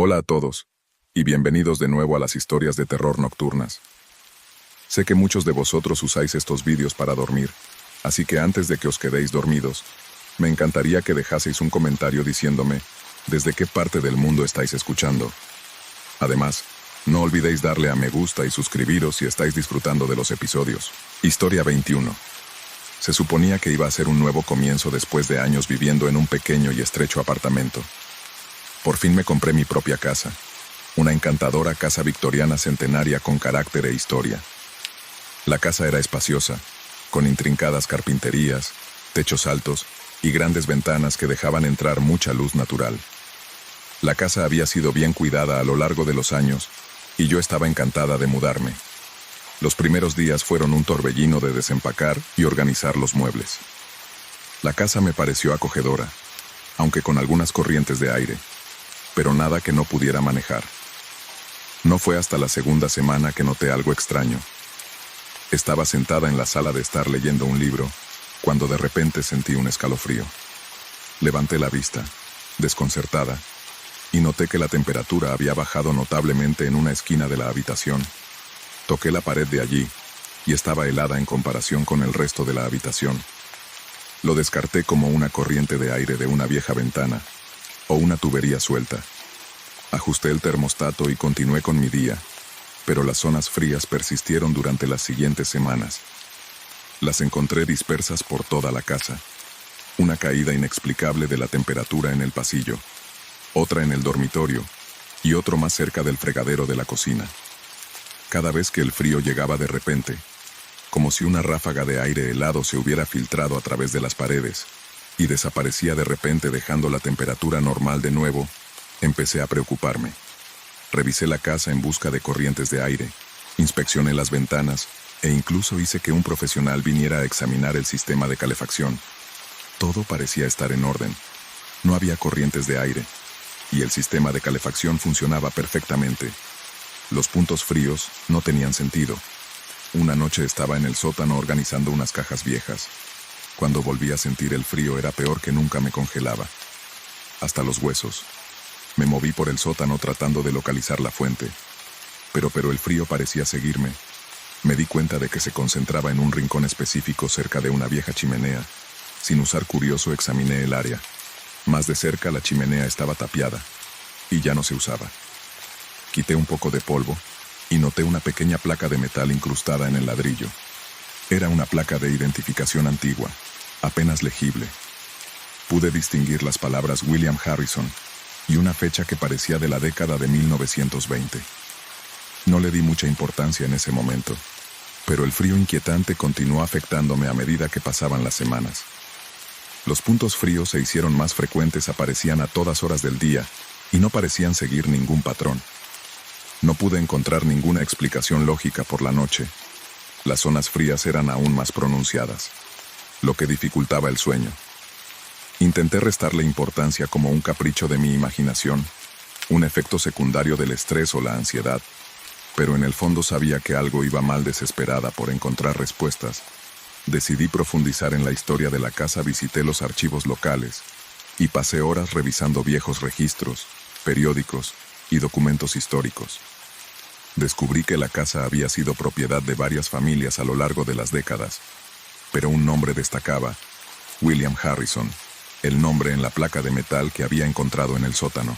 Hola a todos, y bienvenidos de nuevo a las historias de terror nocturnas. Sé que muchos de vosotros usáis estos vídeos para dormir, así que antes de que os quedéis dormidos, me encantaría que dejaseis un comentario diciéndome desde qué parte del mundo estáis escuchando. Además, no olvidéis darle a me gusta y suscribiros si estáis disfrutando de los episodios. Historia 21. Se suponía que iba a ser un nuevo comienzo después de años viviendo en un pequeño y estrecho apartamento. Por fin me compré mi propia casa, una encantadora casa victoriana centenaria con carácter e historia. La casa era espaciosa, con intrincadas carpinterías, techos altos y grandes ventanas que dejaban entrar mucha luz natural. La casa había sido bien cuidada a lo largo de los años y yo estaba encantada de mudarme. Los primeros días fueron un torbellino de desempacar y organizar los muebles. La casa me pareció acogedora, aunque con algunas corrientes de aire, pero nada que no pudiera manejar. No fue hasta la segunda semana que noté algo extraño. Estaba sentada en la sala de estar leyendo un libro, cuando de repente sentí un escalofrío. Levanté la vista, desconcertada, y noté que la temperatura había bajado notablemente en una esquina de la habitación. Toqué la pared de allí, y estaba helada en comparación con el resto de la habitación. Lo descarté como una corriente de aire de una vieja ventana, o una tubería suelta. Ajusté el termostato y continué con mi día, pero las zonas frías persistieron durante las siguientes semanas. Las encontré dispersas por toda la casa. Una caída inexplicable de la temperatura en el pasillo, otra en el dormitorio, y otro más cerca del fregadero de la cocina. Cada vez que el frío llegaba de repente, como si una ráfaga de aire helado se hubiera filtrado a través de las paredes, y desaparecía de repente dejando la temperatura normal de nuevo, empecé a preocuparme. Revisé la casa en busca de corrientes de aire, inspeccioné las ventanas, e incluso hice que un profesional viniera a examinar el sistema de calefacción. Todo parecía estar en orden. No había corrientes de aire, y el sistema de calefacción funcionaba perfectamente. Los puntos fríos no tenían sentido. Una noche estaba en el sótano organizando unas cajas viejas. Cuando volví a sentir el frío era peor que nunca me congelaba. Hasta los huesos. Me moví por el sótano tratando de localizar la fuente. Pero el frío parecía seguirme. Me di cuenta de que se concentraba en un rincón específico cerca de una vieja chimenea. Sin usar curioso examiné el área. Más de cerca la chimenea estaba tapiada, y ya no se usaba. Quité un poco de polvo, y noté una pequeña placa de metal incrustada en el ladrillo. Era una placa de identificación antigua, apenas legible. Pude distinguir las palabras William Harrison y una fecha que parecía de la década de 1920. No le di mucha importancia en ese momento, pero el frío inquietante continuó afectándome a medida que pasaban las semanas. Los puntos fríos se hicieron más frecuentes, aparecían a todas horas del día y no parecían seguir ningún patrón. No pude encontrar ninguna explicación lógica por la noche. Las zonas frías eran aún más pronunciadas, lo que dificultaba el sueño. Intenté restarle importancia como un capricho de mi imaginación, un efecto secundario del estrés o la ansiedad, pero en el fondo sabía que algo iba mal. Desesperada por encontrar respuestas, decidí profundizar en la historia de la casa. Visité los archivos locales y pasé horas revisando viejos registros, periódicos y documentos históricos. Descubrí que la casa había sido propiedad de varias familias a lo largo de las décadas, pero un nombre destacaba: William Harrison, el nombre en la placa de metal que había encontrado en el sótano.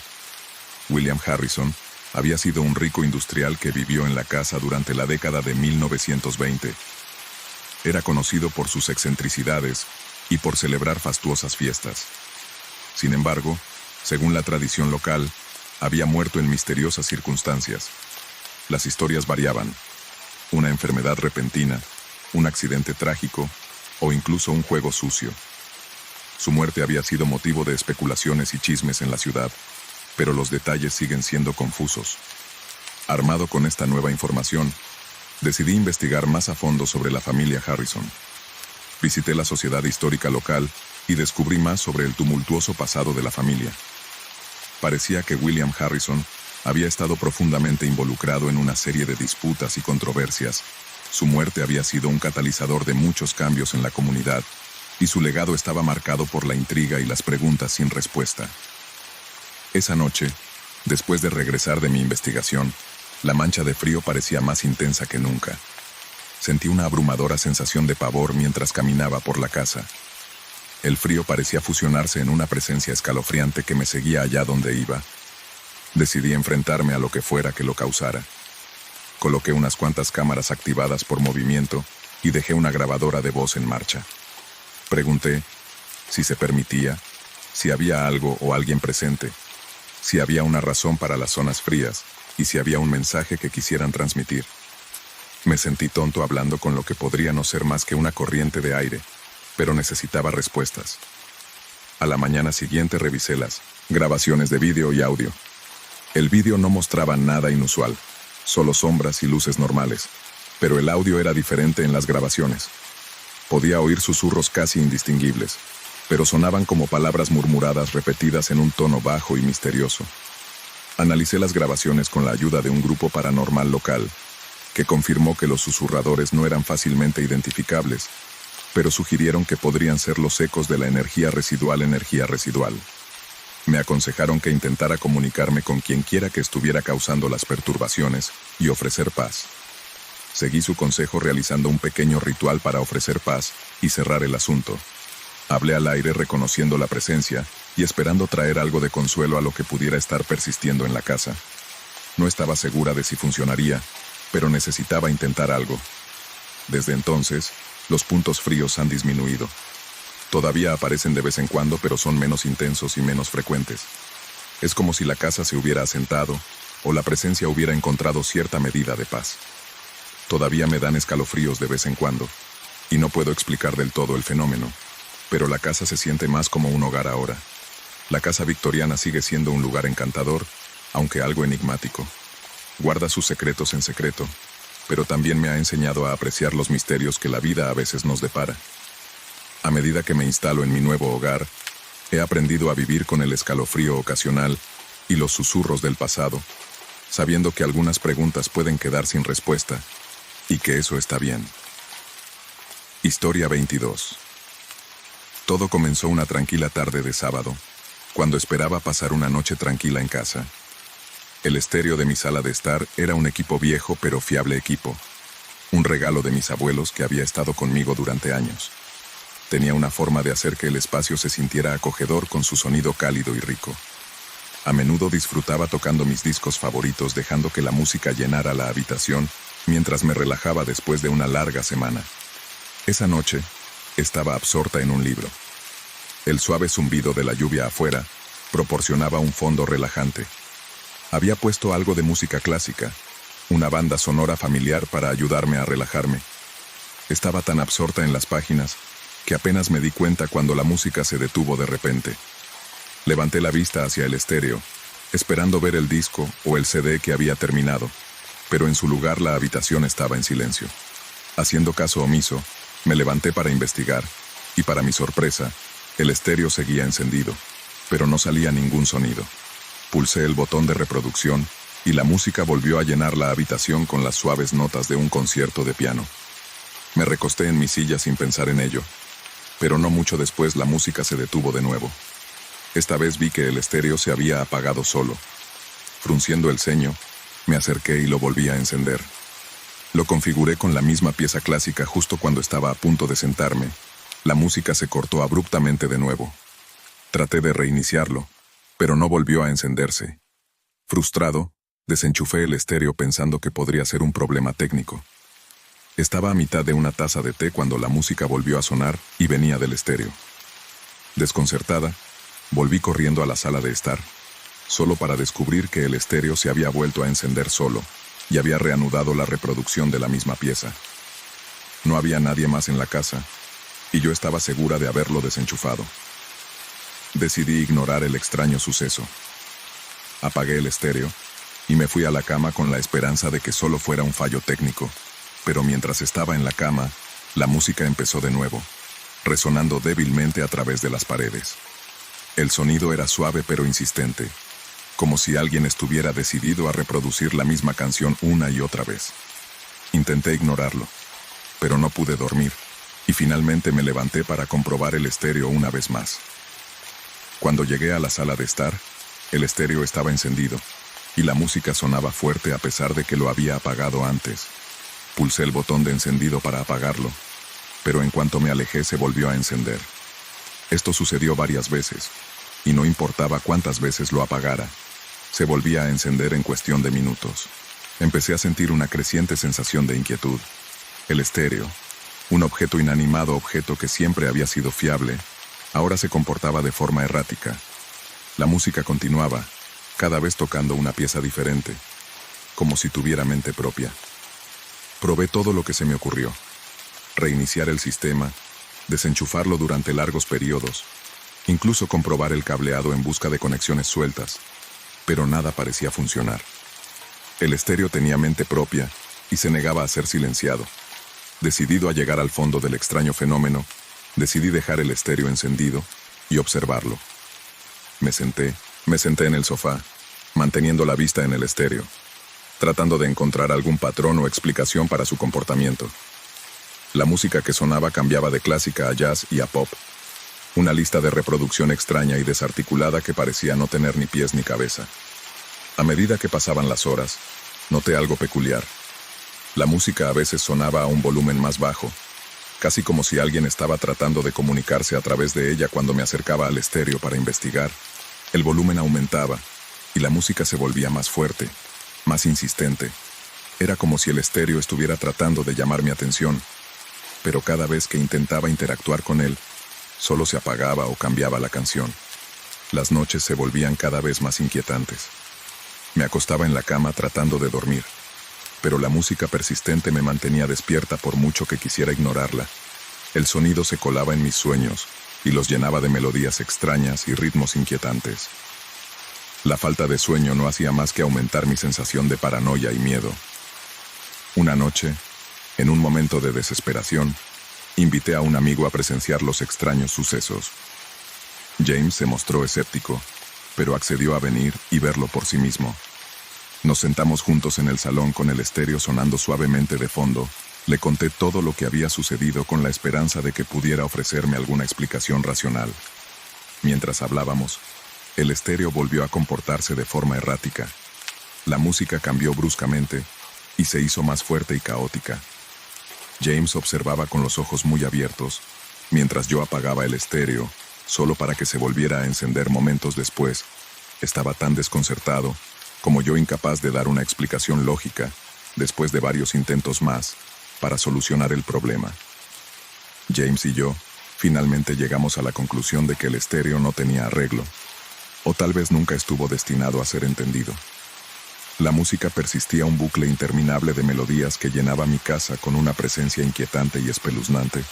William Harrison había sido un rico industrial que vivió en la casa durante la década de 1920. Era conocido por sus excentricidades y por celebrar fastuosas fiestas. Sin embargo, según la tradición local, había muerto en misteriosas circunstancias. Las historias variaban: una enfermedad repentina, un accidente trágico o incluso un juego sucio. Su muerte había sido motivo de especulaciones y chismes en la ciudad, pero los detalles siguen siendo confusos. Armado con esta nueva información, decidí investigar más a fondo sobre la familia Harrison. Visité la sociedad histórica local y descubrí más sobre el tumultuoso pasado de la familia. Parecía que William Harrison había estado profundamente involucrado en una serie de disputas y controversias. Su muerte había sido un catalizador de muchos cambios en la comunidad, y su legado estaba marcado por la intriga y las preguntas sin respuesta. Esa noche, Después de regresar de mi investigación, la mancha de frío parecía más intensa que nunca. Sentí una abrumadora sensación de pavor mientras caminaba por la casa. El frío parecía fusionarse en una presencia escalofriante que me seguía allá donde iba. Decidí enfrentarme a lo que fuera que lo causara. Coloqué unas cuantas cámaras activadas por movimiento y dejé una grabadora de voz en marcha. Pregunté si se permitía, si había algo o alguien presente, si había una razón para las zonas frías y si había un mensaje que quisieran transmitir. Me sentí tonto hablando con lo que podría no ser más que una corriente de aire, pero necesitaba respuestas. A la mañana siguiente revisé las grabaciones de vídeo y audio. El vídeo no mostraba nada inusual, solo sombras y luces normales, pero el audio era diferente en las grabaciones. Podía oír susurros casi indistinguibles, pero sonaban como palabras murmuradas repetidas en un tono bajo y misterioso. Analicé las grabaciones con la ayuda de un grupo paranormal local, que confirmó que los susurradores no eran fácilmente identificables, pero sugirieron que podrían ser los ecos de la energía residual. Me aconsejaron que intentara comunicarme con quien quiera que estuviera causando las perturbaciones y ofrecer paz. Seguí su consejo realizando un pequeño ritual para ofrecer paz y cerrar el asunto. Hablé al aire reconociendo la presencia y esperando traer algo de consuelo a lo que pudiera estar persistiendo en la casa. No estaba segura de si funcionaría, pero necesitaba intentar algo. Desde entonces, los puntos fríos han disminuido. Todavía aparecen de vez en cuando, pero son menos intensos y menos frecuentes. Es como si la casa se hubiera asentado o la presencia hubiera encontrado cierta medida de paz. Todavía me dan escalofríos de vez en cuando, y no puedo explicar del todo el fenómeno, pero la casa se siente más como un hogar ahora. La casa victoriana sigue siendo un lugar encantador, aunque algo enigmático. Guarda sus secretos en secreto, pero también me ha enseñado a apreciar los misterios que la vida a veces nos depara. A medida que me instalo en mi nuevo hogar, he aprendido a vivir con el escalofrío ocasional y los susurros del pasado, sabiendo que algunas preguntas pueden quedar sin respuesta, y que eso está bien. Historia 22. Todo comenzó una tranquila tarde de sábado, cuando esperaba pasar una noche tranquila en casa. El estéreo de mi sala de estar era un equipo viejo pero fiable equipo, un regalo de mis abuelos que había estado conmigo durante años. Tenía una forma de hacer que el espacio se sintiera acogedor con su sonido cálido y rico. A menudo disfrutaba tocando mis discos favoritos, dejando que la música llenara la habitación mientras me relajaba después de una larga semana. Esa noche, estaba absorta en un libro. El suave zumbido de la lluvia afuera proporcionaba un fondo relajante. Había puesto algo de música clásica, una banda sonora familiar para ayudarme a relajarme. Estaba tan absorta en las páginas que apenas me di cuenta cuando la música se detuvo de repente. Levanté la vista hacia el estéreo, esperando ver el disco o el CD que había terminado, pero en su lugar la habitación estaba en silencio. Haciendo caso omiso, me levanté para investigar, y para mi sorpresa, el estéreo seguía encendido, pero no salía ningún sonido. Pulsé el botón de reproducción, y la música volvió a llenar la habitación con las suaves notas de un concierto de piano. Me recosté en mi silla sin pensar en ello, pero no mucho después la música se detuvo de nuevo. Esta vez vi que el estéreo se había apagado solo. Frunciendo el ceño, me acerqué y lo volví a encender. Lo configuré con la misma pieza clásica justo cuando estaba a punto de sentarme. La música se cortó abruptamente de nuevo. Traté de reiniciarlo, pero no volvió a encenderse. Frustrado, desenchufé el estéreo pensando que podría ser un problema técnico. Estaba a mitad de una taza de té cuando la música volvió a sonar y venía del estéreo. Desconcertada, volví corriendo a la sala de estar, solo para descubrir que el estéreo se había vuelto a encender solo y había reanudado la reproducción de la misma pieza. No había nadie más en la casa, y yo estaba segura de haberlo desenchufado. Decidí ignorar el extraño suceso. Apagué el estéreo y me fui a la cama con la esperanza de que solo fuera un fallo técnico, pero mientras estaba en la cama, la música empezó de nuevo, resonando débilmente a través de las paredes. El sonido era suave pero insistente, como si alguien estuviera decidido a reproducir la misma canción una y otra vez. Intenté ignorarlo, pero no pude dormir, y finalmente me levanté para comprobar el estéreo una vez más. Cuando llegué a la sala de estar, El estéreo estaba encendido, y la música sonaba fuerte a pesar de que lo había apagado antes. Pulsé el botón de encendido para apagarlo, pero en cuanto me alejé se volvió a encender. Esto sucedió varias veces, y no importaba cuántas veces lo apagara, se volvía a encender en cuestión de minutos. Empecé a sentir una creciente sensación de inquietud. El estéreo, un objeto inanimado, objeto que siempre había sido fiable, ahora se comportaba de forma errática. La música continuaba, cada vez tocando una pieza diferente, como si tuviera mente propia. Probé todo lo que se me ocurrió. Reiniciar el sistema, desenchufarlo durante largos periodos, incluso comprobar el cableado en busca de conexiones sueltas, pero nada parecía funcionar. El estéreo tenía mente propia y se negaba a ser silenciado. Decidido a llegar al fondo del extraño fenómeno, decidí dejar el estéreo encendido y observarlo. Me senté en el sofá, manteniendo la vista en el estéreo, tratando de encontrar algún patrón o explicación para su comportamiento. La música que sonaba cambiaba de clásica a jazz y a pop. Una lista de reproducción extraña y desarticulada que parecía no tener ni pies ni cabeza. A medida que pasaban las horas, noté algo peculiar. La música a veces sonaba a un volumen más bajo, casi como si alguien estaba tratando de comunicarse a través de ella. Cuando me acercaba al estéreo para investigar, el volumen aumentaba y la música se volvía más fuerte, más insistente. Era como si el estéreo estuviera tratando de llamar mi atención, pero cada vez que intentaba interactuar con él, solo se apagaba o cambiaba la canción. Las noches se volvían cada vez más inquietantes. Me acostaba en la cama tratando de dormir, pero la música persistente me mantenía despierta por mucho que quisiera ignorarla. El sonido se colaba en mis sueños y los llenaba de melodías extrañas y ritmos inquietantes. La falta de sueño no hacía más que aumentar mi sensación de paranoia y miedo. Una noche, en un momento de desesperación, invité a un amigo a presenciar los extraños sucesos. James se mostró escéptico, pero accedió a venir y verlo por sí mismo. Nos sentamos juntos en el salón con el estéreo sonando suavemente de fondo. Le conté todo lo que había sucedido con la esperanza de que pudiera ofrecerme alguna explicación racional. Mientras hablábamos, el estéreo volvió a comportarse de forma errática. La música cambió bruscamente y se hizo más fuerte y caótica. James observaba con los ojos muy abiertos, mientras yo apagaba el estéreo, solo para que se volviera a encender momentos después. Estaba tan desconcertado, como yo, incapaz de dar una explicación lógica, después de varios intentos más, para solucionar el problema. James y yo, finalmente llegamos a la conclusión de que el estéreo no tenía arreglo, o tal vez nunca estuvo destinado a ser entendido. La música persistía, un bucle interminable de melodías que llenaba mi casa con una presencia inquietante y espeluznante.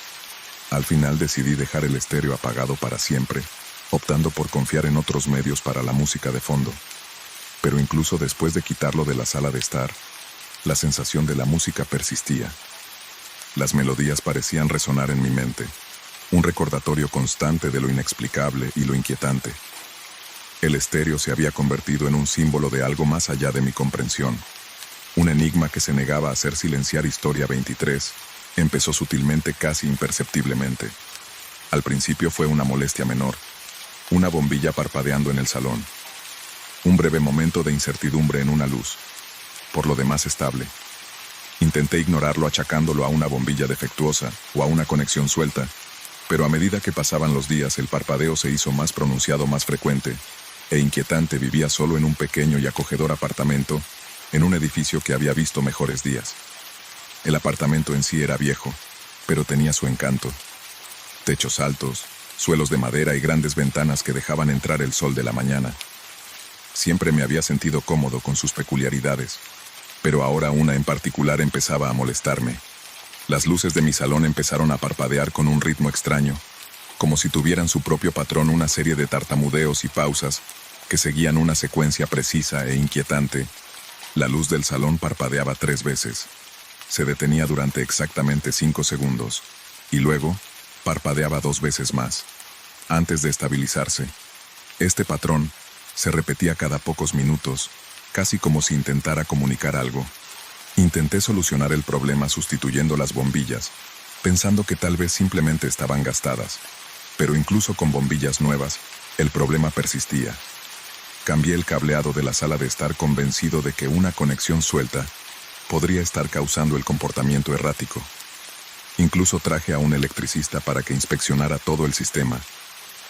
Al final decidí dejar el estéreo apagado para siempre, optando por confiar en otros medios para la música de fondo. Pero incluso después de quitarlo de la sala de estar, la sensación de la música persistía. Las melodías parecían resonar en mi mente, un recordatorio constante de lo inexplicable y lo inquietante. El estéreo se había convertido en un símbolo de algo más allá de mi comprensión. Un enigma que se negaba a hacer silenciar. Historia 23 empezó sutilmente, casi imperceptiblemente. Al principio fue una molestia menor, una bombilla parpadeando en el salón. Un breve momento de incertidumbre en una luz, por lo demás estable. Intenté ignorarlo achacándolo a una bombilla defectuosa o a una conexión suelta, pero a medida que pasaban los días el parpadeo se hizo más pronunciado, más frecuente e inquietante. Vivía solo en un pequeño y acogedor apartamento, en un edificio que había visto mejores días. El apartamento en sí era viejo, pero tenía su encanto. Techos altos, suelos de madera y grandes ventanas que dejaban entrar el sol de la mañana. Siempre me había sentido cómodo con sus peculiaridades, pero ahora una en particular empezaba a molestarme. Las luces de mi salón empezaron a parpadear con un ritmo extraño, como si tuvieran su propio patrón, una serie de tartamudeos y pausas que seguían una secuencia precisa e inquietante. La luz del salón parpadeaba 3 veces. Se detenía durante exactamente 5 segundos, y luego parpadeaba 2 veces más, antes de estabilizarse. Este patrón se repetía cada pocos minutos, casi como si intentara comunicar algo. Intenté solucionar el problema sustituyendo las bombillas, pensando que tal vez simplemente estaban gastadas. Pero incluso con bombillas nuevas, el problema persistía. Cambié el cableado de la sala de estar convencido de que una conexión suelta podría estar causando el comportamiento errático. Incluso traje a un electricista para que inspeccionara todo el sistema,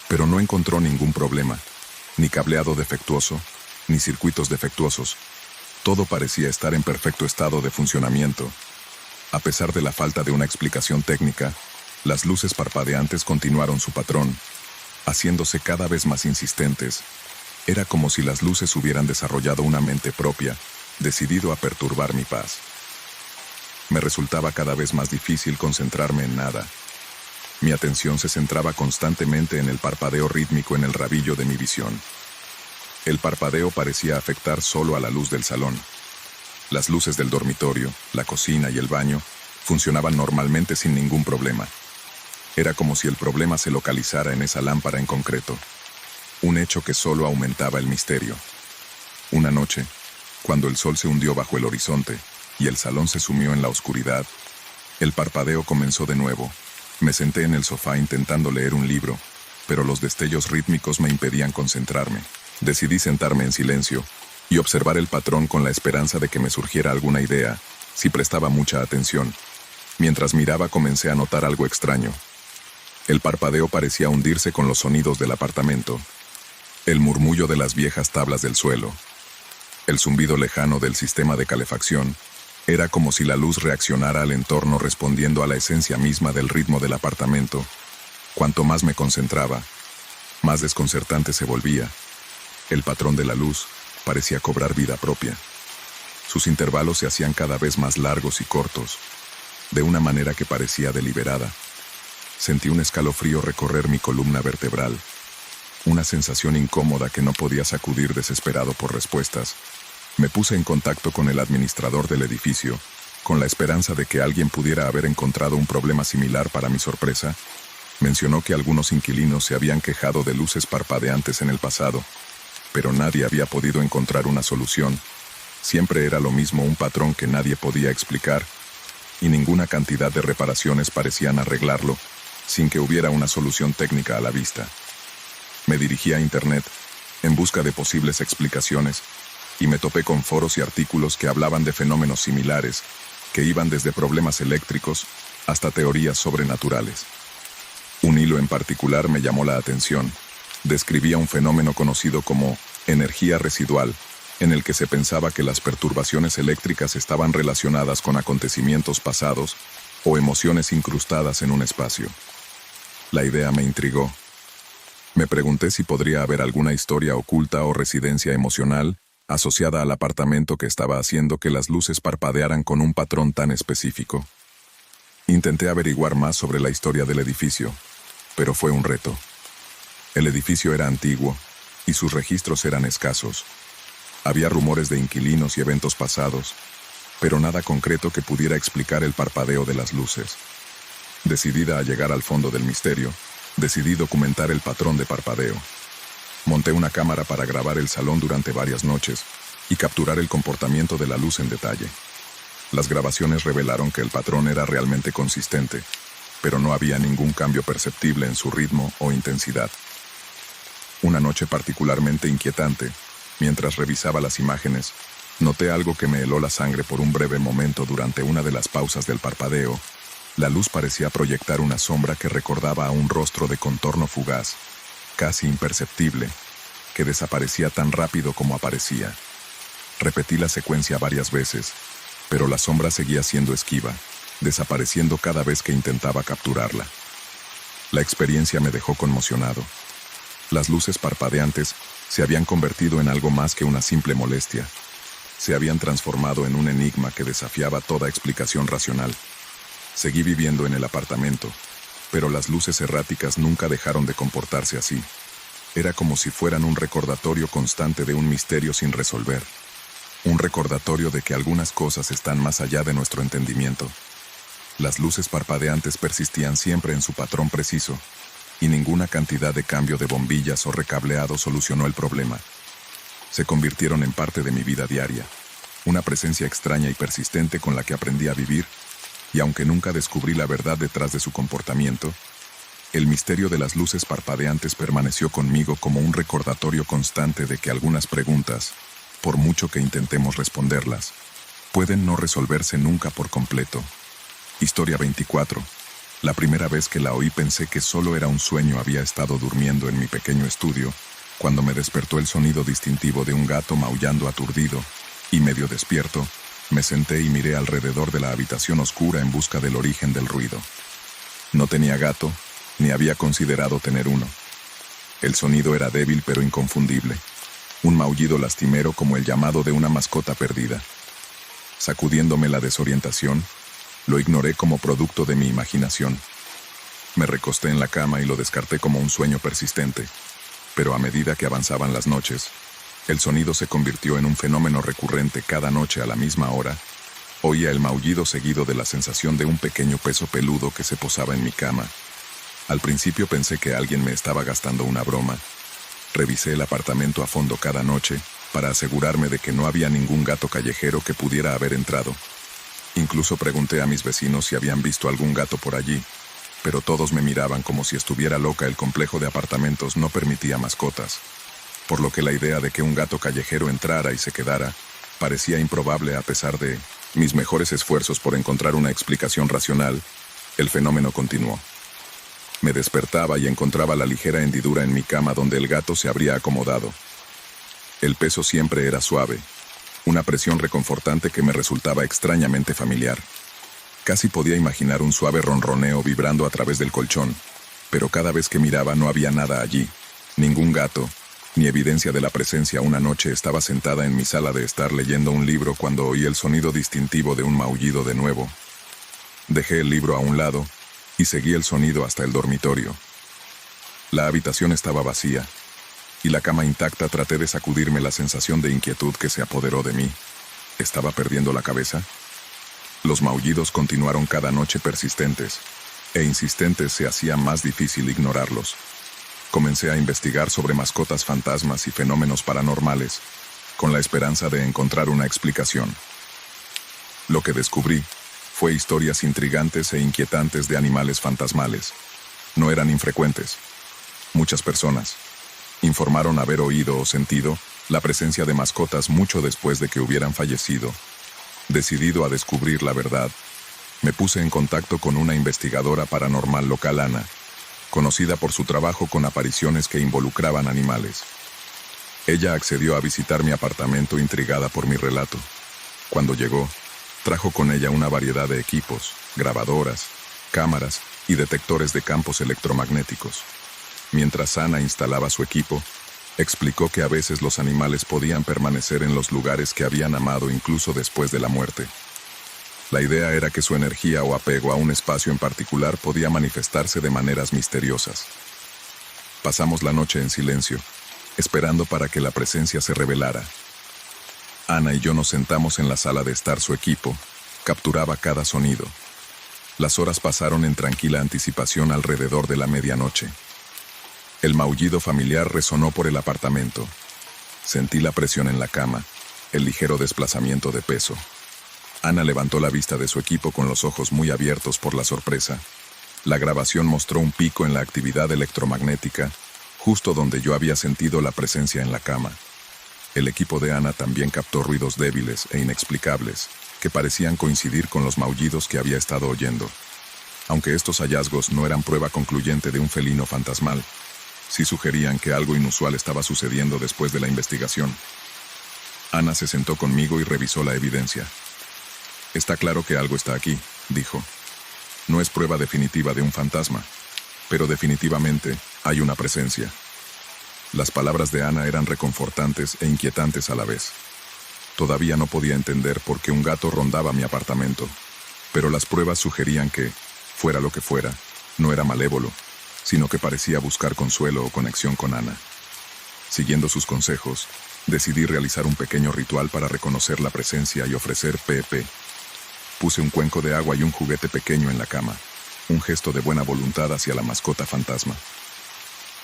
pero no encontró ningún problema, ni cableado defectuoso, ni circuitos defectuosos. Todo parecía estar en perfecto estado de funcionamiento. A pesar de la falta de una explicación técnica, las luces parpadeantes continuaron su patrón, haciéndose cada vez más insistentes. Era como si las luces hubieran desarrollado una mente propia, decidido a perturbar mi paz. Me resultaba cada vez más difícil concentrarme en nada. Mi atención se centraba constantemente en el parpadeo rítmico en el rabillo de mi visión. El parpadeo parecía afectar solo a la luz del salón. Las luces del dormitorio, la cocina y el baño funcionaban normalmente sin ningún problema. Era como si el problema se localizara en esa lámpara en concreto. Un hecho que solo aumentaba el misterio. Una noche, cuando el sol se hundió bajo el horizonte y el salón se sumió en la oscuridad, el parpadeo comenzó de nuevo. Me senté en el sofá intentando leer un libro, pero los destellos rítmicos me impedían concentrarme. Decidí sentarme en silencio y observar el patrón con la esperanza de que me surgiera alguna idea, si prestaba mucha atención. Mientras miraba comencé a notar algo extraño. El parpadeo parecía hundirse con los sonidos del apartamento. El murmullo de las viejas tablas del suelo. El zumbido lejano del sistema de calefacción. Era como si la luz reaccionara al entorno respondiendo a la esencia misma del ritmo del apartamento. Cuanto más me concentraba, más desconcertante se volvía. El patrón de la luz parecía cobrar vida propia. Sus intervalos se hacían cada vez más largos y cortos, de una manera que parecía deliberada. Sentí un escalofrío recorrer mi columna vertebral. Una sensación incómoda que no podía sacudir desesperado por respuestas. Me puse en contacto con el administrador del edificio, con la esperanza de que alguien pudiera haber encontrado un problema similar. Para mi sorpresa, mencionó que algunos inquilinos se habían quejado de luces parpadeantes en el pasado, pero nadie había podido encontrar una solución. Siempre era lo mismo, un patrón que nadie podía explicar, y ninguna cantidad de reparaciones parecían arreglarlo, sin que hubiera una solución técnica a la vista. Me dirigí a Internet, en busca de posibles explicaciones, y me topé con foros y artículos que hablaban de fenómenos similares, que iban desde problemas eléctricos hasta teorías sobrenaturales. Un hilo en particular me llamó la atención. Describía un fenómeno conocido como energía residual, en el que se pensaba que las perturbaciones eléctricas estaban relacionadas con acontecimientos pasados o emociones incrustadas en un espacio. La idea me intrigó. Me pregunté si podría haber alguna historia oculta o residencia emocional asociada al apartamento que estaba haciendo que las luces parpadearan con un patrón tan específico. Intenté averiguar más sobre la historia del edificio, pero fue un reto. El edificio era antiguo y sus registros eran escasos. Había rumores de inquilinos y eventos pasados, pero nada concreto que pudiera explicar el parpadeo de las luces. Decidida a llegar al fondo del misterio, decidí documentar el patrón de parpadeo. Monté una cámara para grabar el salón durante varias noches y capturar el comportamiento de la luz en detalle. Las grabaciones revelaron que el patrón era realmente consistente, pero no había ningún cambio perceptible en su ritmo o intensidad. Una noche particularmente inquietante, mientras revisaba las imágenes, noté algo que me heló la sangre por un breve momento. Durante una de las pausas del parpadeo, la luz parecía proyectar una sombra que recordaba a un rostro de contorno fugaz, casi imperceptible, que desaparecía tan rápido como aparecía. Repetí la secuencia varias veces, pero la sombra seguía siendo esquiva, desapareciendo cada vez que intentaba capturarla. La experiencia me dejó conmocionado. Las luces parpadeantes se habían convertido en algo más que una simple molestia. Se habían transformado en un enigma que desafiaba toda explicación racional. Seguí viviendo en el apartamento, pero las luces erráticas nunca dejaron de comportarse así. Era como si fueran un recordatorio constante de un misterio sin resolver. Un recordatorio de que algunas cosas están más allá de nuestro entendimiento. Las luces parpadeantes persistían siempre en su patrón preciso, y ninguna cantidad de cambio de bombillas o recableado solucionó el problema. Se convirtieron en parte de mi vida diaria, una presencia extraña y persistente con la que aprendí a vivir, y aunque nunca descubrí la verdad detrás de su comportamiento, El misterio de las luces parpadeantes permaneció conmigo como un recordatorio constante de que algunas preguntas, por mucho que intentemos responderlas, pueden no resolverse nunca por completo. Historia 24. La primera vez que la oí pensé que solo era un sueño. Había estado durmiendo en mi pequeño estudio, cuando me despertó el sonido distintivo de un gato maullando aturdido, y medio despierto, me senté y miré alrededor de la habitación oscura en busca del origen del ruido. No tenía gato, ni había considerado tener uno. El sonido era débil pero inconfundible, un maullido lastimero como el llamado de una mascota perdida. Sacudiéndome la desorientación, lo ignoré como producto de mi imaginación. Me recosté en la cama y lo descarté como un sueño persistente, pero a medida que avanzaban las noches, el sonido se convirtió en un fenómeno recurrente. Cada noche a la misma hora, oía el maullido seguido de la sensación de un pequeño peso peludo que se posaba en mi cama. Al principio pensé que alguien me estaba gastando una broma. Revisé el apartamento a fondo cada noche para asegurarme de que no había ningún gato callejero que pudiera haber entrado. Incluso pregunté a mis vecinos si habían visto algún gato por allí, pero todos me miraban como si estuviera loca. El complejo de apartamentos no permitía mascotas, por lo que la idea de que un gato callejero entrara y se quedara parecía improbable. A pesar de mis mejores esfuerzos por encontrar una explicación racional, el fenómeno continuó. Me despertaba y encontraba la ligera hendidura en mi cama donde el gato se habría acomodado. El peso siempre era suave, una presión reconfortante que me resultaba extrañamente familiar. Casi podía imaginar un suave ronroneo vibrando a través del colchón, pero cada vez que miraba no había nada allí, ningún gato, ni evidencia de la presencia. Una noche estaba sentada en mi sala de estar leyendo un libro cuando oí el sonido distintivo de un maullido de nuevo. Dejé el libro a un lado y seguí el sonido hasta el dormitorio. La habitación estaba vacía, y la cama intacta. Traté de sacudirme la sensación de inquietud que se apoderó de mí. ¿Estaba perdiendo la cabeza? Los maullidos continuaron cada noche, persistentes e insistentes. Se hacía más difícil ignorarlos. Comencé a investigar sobre mascotas fantasmas y fenómenos paranormales, con la esperanza de encontrar una explicación. Lo que descubrí fue historias intrigantes e inquietantes de animales fantasmales. No eran infrecuentes. Muchas personas informaron haber oído o sentido la presencia de mascotas mucho después de que hubieran fallecido. Decidido a descubrir la verdad, me puse en contacto con una investigadora paranormal local, Ana, conocida por su trabajo con apariciones que involucraban animales. Ella accedió a visitar mi apartamento, intrigada por mi relato. Cuando llegó, trajo con ella una variedad de equipos, grabadoras, cámaras y detectores de campos electromagnéticos. Mientras Ana instalaba su equipo, explicó que a veces los animales podían permanecer en los lugares que habían amado incluso después de la muerte. La idea era que su energía o apego a un espacio en particular podía manifestarse de maneras misteriosas. Pasamos la noche en silencio, esperando para que la presencia se revelara. Ana y yo nos sentamos en la sala de estar. Su equipo capturaba cada sonido. Las horas pasaron en tranquila anticipación. Alrededor de la medianoche, el maullido familiar resonó por el apartamento. Sentí la presión en la cama, el ligero desplazamiento de peso. Ana levantó la vista de su equipo con los ojos muy abiertos por la sorpresa. La grabación mostró un pico en la actividad electromagnética, justo donde yo había sentido la presencia en la cama. El equipo de Ana también captó ruidos débiles e inexplicables, que parecían coincidir con los maullidos que había estado oyendo. Aunque estos hallazgos no eran prueba concluyente de un felino fantasmal, sí sugerían que algo inusual estaba sucediendo. Después de la investigación, Ana se sentó conmigo y revisó la evidencia. «Está claro que algo está aquí», dijo. «No es prueba definitiva de un fantasma, pero definitivamente hay una presencia». Las palabras de Ana eran reconfortantes e inquietantes a la vez. Todavía no podía entender por qué un gato rondaba mi apartamento, pero las pruebas sugerían que, fuera lo que fuera, no era malévolo, sino que parecía buscar consuelo o conexión con Ana. Siguiendo sus consejos, decidí realizar un pequeño ritual para reconocer la presencia y ofrecer PP. Puse un cuenco de agua y un juguete pequeño en la cama, un gesto de buena voluntad hacia la mascota fantasma.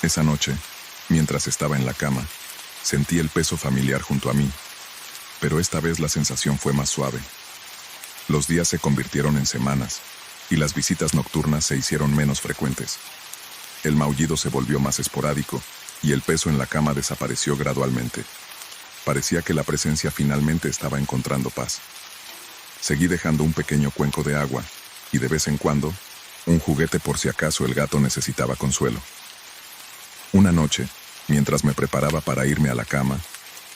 Esa noche, mientras estaba en la cama, sentí el peso familiar junto a mí, pero esta vez la sensación fue más suave. Los días se convirtieron en semanas, y las visitas nocturnas se hicieron menos frecuentes. El maullido se volvió más esporádico y el peso en la cama desapareció gradualmente. Parecía que la presencia finalmente estaba encontrando paz. Seguí dejando un pequeño cuenco de agua y de vez en cuando, un juguete por si acaso el gato necesitaba consuelo. Una noche, mientras me preparaba para irme a la cama,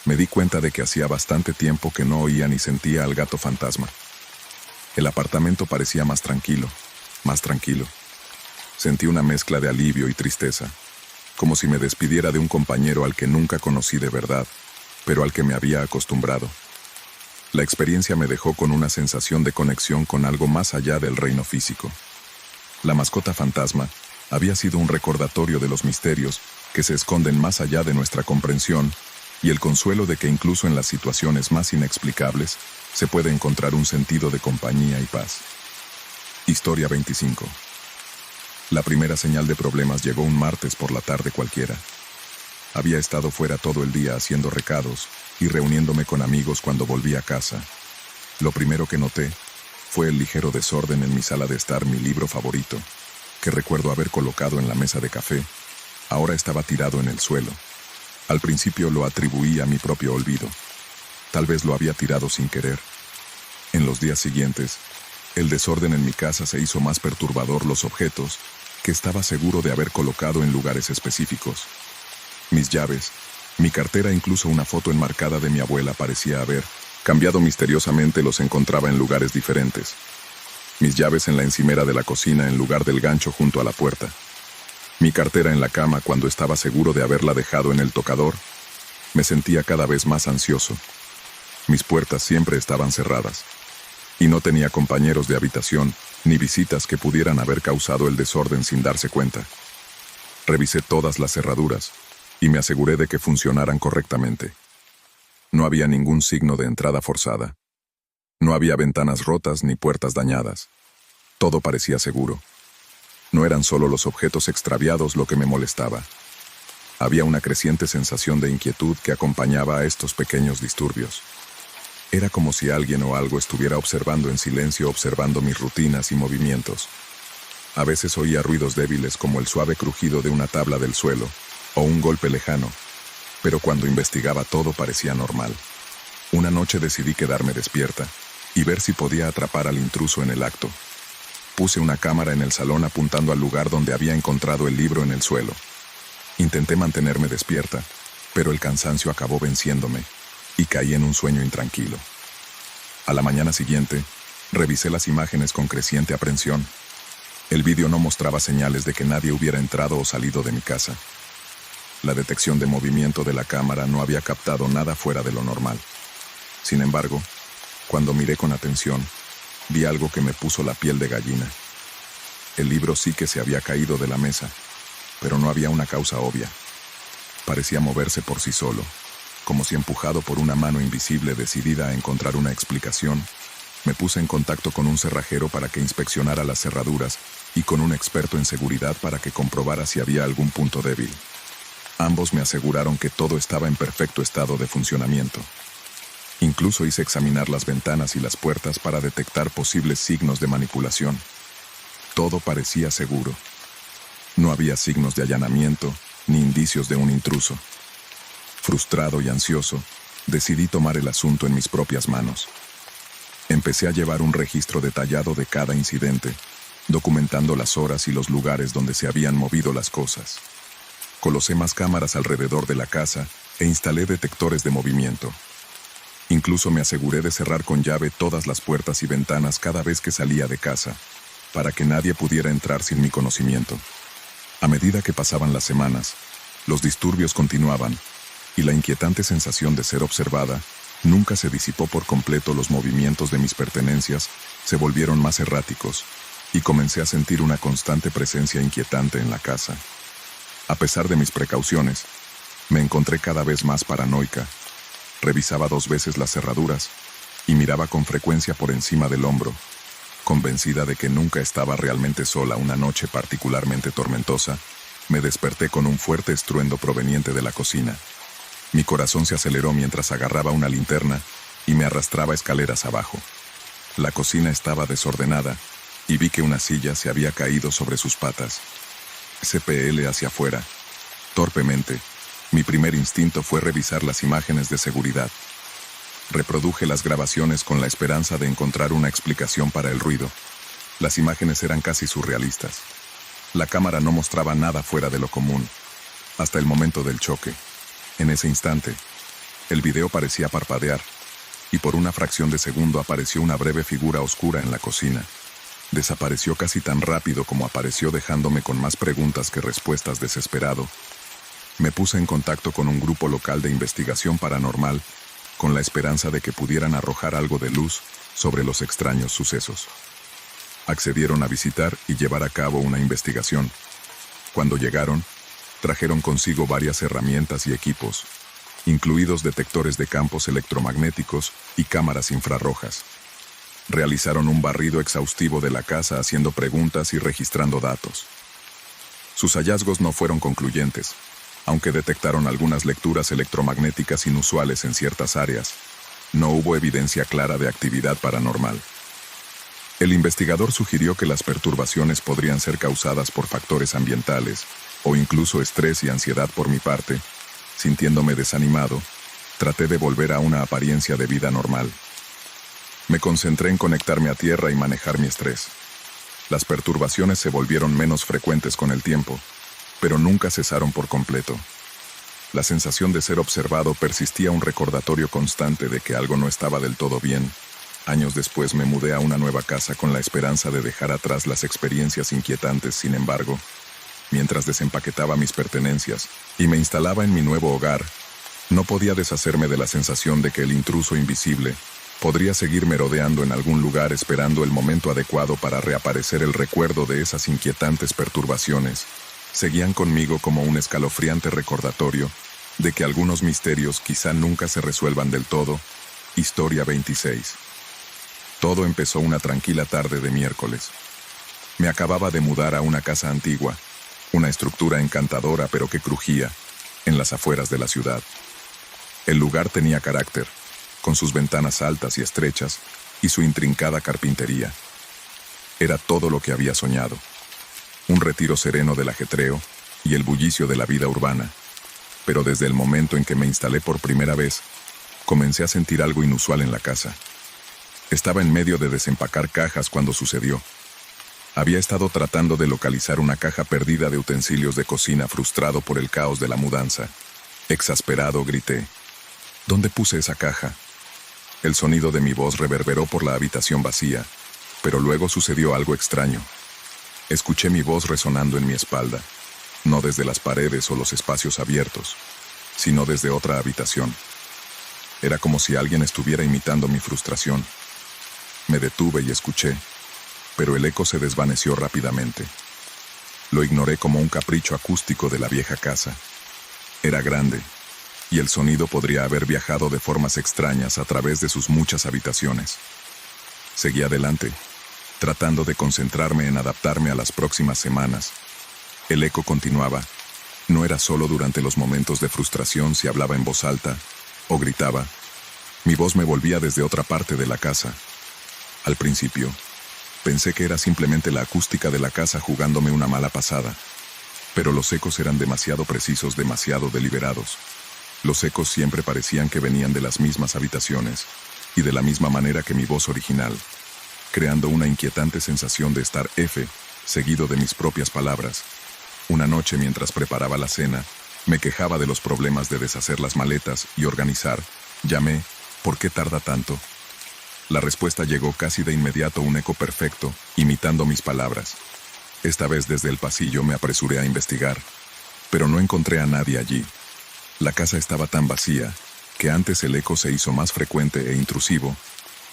me di cuenta de que hacía bastante tiempo que no oía ni sentía al gato fantasma. El apartamento parecía más tranquilo, más tranquilo. Sentí una mezcla de alivio y tristeza, como si me despidiera de un compañero al que nunca conocí de verdad, pero al que me había acostumbrado. La experiencia me dejó con una sensación de conexión con algo más allá del reino físico. La mascota fantasma había sido un recordatorio de los misterios que se esconden más allá de nuestra comprensión y el consuelo de que incluso en las situaciones más inexplicables se puede encontrar un sentido de compañía y paz. Historia 25. La primera señal de problemas llegó un martes por la tarde cualquiera. Había estado fuera todo el día haciendo recados y reuniéndome con amigos cuando volví a casa. Lo primero que noté fue el ligero desorden en mi sala de estar. Mi libro favorito, que recuerdo haber colocado en la mesa de café, ahora estaba tirado en el suelo. Al principio lo atribuí a mi propio olvido. Tal vez lo había tirado sin querer. En los días siguientes, el desorden en mi casa se hizo más perturbador. Los objetos que estaba seguro de haber colocado en lugares específicos. Mis llaves, mi cartera, incluso una foto enmarcada de mi abuela parecía haber cambiado misteriosamente. Los encontraba en lugares diferentes. Mis llaves en la encimera de la cocina en lugar del gancho junto a la puerta. Mi cartera en la cama cuando estaba seguro de haberla dejado en el tocador. Me sentía cada vez más ansioso. Mis puertas siempre estaban cerradas. Y no tenía compañeros de habitación ni visitas que pudieran haber causado el desorden sin darse cuenta. Revisé todas las cerraduras y me aseguré de que funcionaran correctamente. No había ningún signo de entrada forzada. No había ventanas rotas ni puertas dañadas. Todo parecía seguro. No eran solo los objetos extraviados lo que me molestaba. Había una creciente sensación de inquietud que acompañaba a estos pequeños disturbios. Era como si alguien o algo estuviera observando en silencio, observando mis rutinas y movimientos. A veces oía ruidos débiles como el suave crujido de una tabla del suelo o un golpe lejano, pero cuando investigaba todo parecía normal. Una noche decidí quedarme despierta y ver si podía atrapar al intruso en el acto. Puse una cámara en el salón apuntando al lugar donde había encontrado el libro en el suelo. Intenté mantenerme despierta, pero el cansancio acabó venciéndome y caí en un sueño intranquilo. A la mañana siguiente, revisé las imágenes con creciente aprensión. El vídeo no mostraba señales de que nadie hubiera entrado o salido de mi casa. La detección de movimiento de la cámara no había captado nada fuera de lo normal. Sin embargo, cuando miré con atención, vi algo que me puso la piel de gallina. El libro sí que se había caído de la mesa, pero no había una causa obvia. Parecía moverse por sí solo, como si empujado por una mano invisible decidida a encontrar una explicación. Me puse en contacto con un cerrajero para que inspeccionara las cerraduras y con un experto en seguridad para que comprobara si había algún punto débil. Ambos me aseguraron que todo estaba en perfecto estado de funcionamiento. Incluso hice examinar las ventanas y las puertas para detectar posibles signos de manipulación. Todo parecía seguro. No había signos de allanamiento ni indicios de un intruso. Frustrado y ansioso, decidí tomar el asunto en mis propias manos. Empecé a llevar un registro detallado de cada incidente, documentando las horas y los lugares donde se habían movido las cosas. Colocé más cámaras alrededor de la casa e instalé detectores de movimiento. Incluso me aseguré de cerrar con llave todas las puertas y ventanas cada vez que salía de casa, para que nadie pudiera entrar sin mi conocimiento. A medida que pasaban las semanas, los disturbios continuaban, y la inquietante sensación de ser observada nunca se disipó por completo. Los movimientos de mis pertenencias se volvieron más erráticos, y comencé a sentir una constante presencia inquietante en la casa. A pesar de mis precauciones, me encontré cada vez más paranoica. Revisaba 2 veces las cerraduras y miraba con frecuencia por encima del hombro, convencida de que nunca estaba realmente sola. Una noche particularmente tormentosa, me desperté con un fuerte estruendo proveniente de la cocina. Mi corazón se aceleró mientras agarraba una linterna y me arrastraba escaleras abajo. La cocina estaba desordenada y vi que una silla se había caído sobre sus patas. SPL hacia afuera. Torpemente, mi primer instinto fue revisar las imágenes de seguridad. Reproduje las grabaciones con la esperanza de encontrar una explicación para el ruido. Las imágenes eran casi surrealistas. La cámara no mostraba nada fuera de lo común, hasta el momento del choque. En ese instante, el video parecía parpadear, y por una fracción de segundo apareció una breve figura oscura en la cocina. Desapareció casi tan rápido como apareció, dejándome con más preguntas que respuestas, desesperado. Me puse en contacto con un grupo local de investigación paranormal, con la esperanza de que pudieran arrojar algo de luz sobre los extraños sucesos. Accedieron a visitar y llevar a cabo una investigación. Cuando llegaron, trajeron consigo varias herramientas y equipos, incluidos detectores de campos electromagnéticos y cámaras infrarrojas. Realizaron un barrido exhaustivo de la casa, haciendo preguntas y registrando datos. Sus hallazgos no fueron concluyentes, aunque detectaron algunas lecturas electromagnéticas inusuales en ciertas áreas. No hubo evidencia clara de actividad paranormal. El investigador sugirió que las perturbaciones podrían ser causadas por factores ambientales, o incluso estrés y ansiedad. Por mi parte, sintiéndome desanimado, traté de volver a una apariencia de vida normal. Me concentré en conectarme a tierra y manejar mi estrés. Las perturbaciones se volvieron menos frecuentes con el tiempo, pero nunca cesaron por completo. La sensación de ser observado persistía, un recordatorio constante de que algo no estaba del todo bien. Años después me mudé a una nueva casa con la esperanza de dejar atrás las experiencias inquietantes. Sin embargo, mientras desempaquetaba mis pertenencias y me instalaba en mi nuevo hogar, no podía deshacerme de la sensación de que el intruso invisible podría seguir merodeando en algún lugar, esperando el momento adecuado para reaparecer. El recuerdo de esas inquietantes perturbaciones seguían conmigo como un escalofriante recordatorio de que algunos misterios quizá nunca se resuelvan del todo. Historia 26. Todo empezó una tranquila tarde de miércoles. Me acababa de mudar a una casa antigua, una estructura encantadora pero que crujía, en las afueras de la ciudad. El lugar tenía carácter, con sus ventanas altas y estrechas y su intrincada carpintería. Era todo lo que había soñado. Un retiro sereno del ajetreo y el bullicio de la vida urbana. Pero desde el momento en que me instalé por primera vez, comencé a sentir algo inusual en la casa. Estaba en medio de desempacar cajas cuando sucedió. Había estado tratando de localizar una caja perdida de utensilios de cocina, frustrado por el caos de la mudanza. Exasperado, grité: ¿dónde puse esa caja? El sonido de mi voz reverberó por la habitación vacía, pero luego sucedió algo extraño. Escuché mi voz resonando en mi espalda, no desde las paredes o los espacios abiertos, sino desde otra habitación. Era como si alguien estuviera imitando mi frustración. Me detuve y escuché, pero el eco se desvaneció rápidamente. Lo ignoré como un capricho acústico de la vieja casa. Era grande, y el sonido podría haber viajado de formas extrañas a través de sus muchas habitaciones. Seguí adelante, tratando de concentrarme en adaptarme a las próximas semanas. El eco continuaba. No era solo durante los momentos de frustración si hablaba en voz alta o gritaba. Mi voz me volvía desde otra parte de la casa. Al principio, pensé que era simplemente la acústica de la casa jugándome una mala pasada. Pero los ecos eran demasiado precisos, demasiado deliberados. Los ecos siempre parecían que venían de las mismas habitaciones y de la misma manera que mi voz original, creando una inquietante sensación de estar seguido de mis propias palabras. Una noche, mientras preparaba la cena, me quejaba de los problemas de deshacer las maletas y organizar. Llamé: ¿por qué tarda tanto? La respuesta llegó casi de inmediato, un eco perfecto, imitando mis palabras. Esta vez desde el pasillo me apresuré a investigar, pero no encontré a nadie allí. La casa estaba tan vacía, que antes el eco se hizo más frecuente e intrusivo.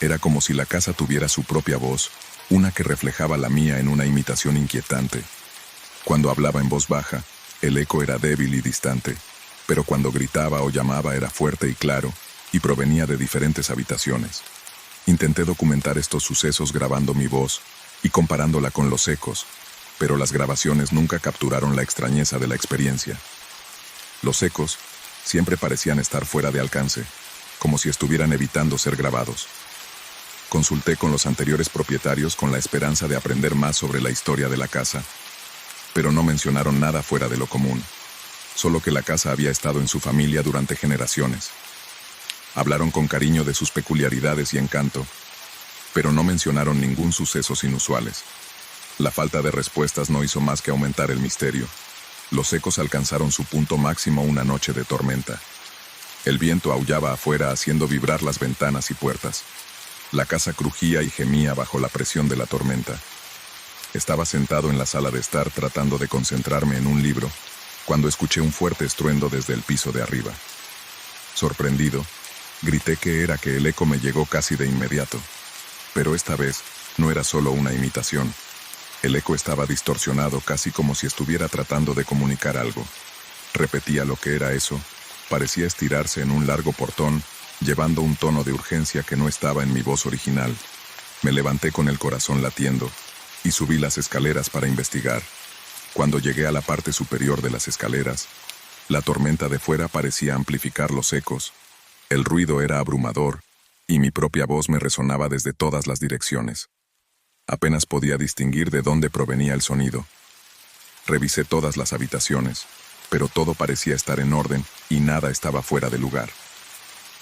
Era como si la casa tuviera su propia voz, una que reflejaba la mía en una imitación inquietante. Cuando hablaba en voz baja, el eco era débil y distante, pero cuando gritaba o llamaba era fuerte y claro, y provenía de diferentes habitaciones. Intenté documentar estos sucesos grabando mi voz y comparándola con los ecos, pero las grabaciones nunca capturaron la extrañeza de la experiencia. Los ecos siempre parecían estar fuera de alcance, como si estuvieran evitando ser grabados. Consulté con los anteriores propietarios con la esperanza de aprender más sobre la historia de la casa, pero no mencionaron nada fuera de lo común, solo que la casa había estado en su familia durante generaciones. Hablaron con cariño de sus peculiaridades y encanto, pero no mencionaron ningún sucesos inusuales. La falta de respuestas no hizo más que aumentar el misterio. Los ecos alcanzaron su punto máximo una noche de tormenta. El viento aullaba afuera haciendo vibrar las ventanas y puertas. La casa crujía y gemía bajo la presión de la tormenta. Estaba sentado en la sala de estar tratando de concentrarme en un libro, cuando escuché un fuerte estruendo desde el piso de arriba. Sorprendido, grité que el eco me llegó casi de inmediato. Pero esta vez no era solo una imitación. El eco estaba distorsionado, casi como si estuviera tratando de comunicar algo. Repetía lo que era eso. Parecía estirarse en un largo portón, llevando un tono de urgencia que no estaba en mi voz original. Me levanté con el corazón latiendo y subí las escaleras para investigar. Cuando llegué a la parte superior de las escaleras, la tormenta de fuera parecía amplificar los ecos. El ruido era abrumador y mi propia voz me resonaba desde todas las direcciones. Apenas podía distinguir de dónde provenía el sonido. Revisé todas las habitaciones, pero todo parecía estar en orden y nada estaba fuera de lugar.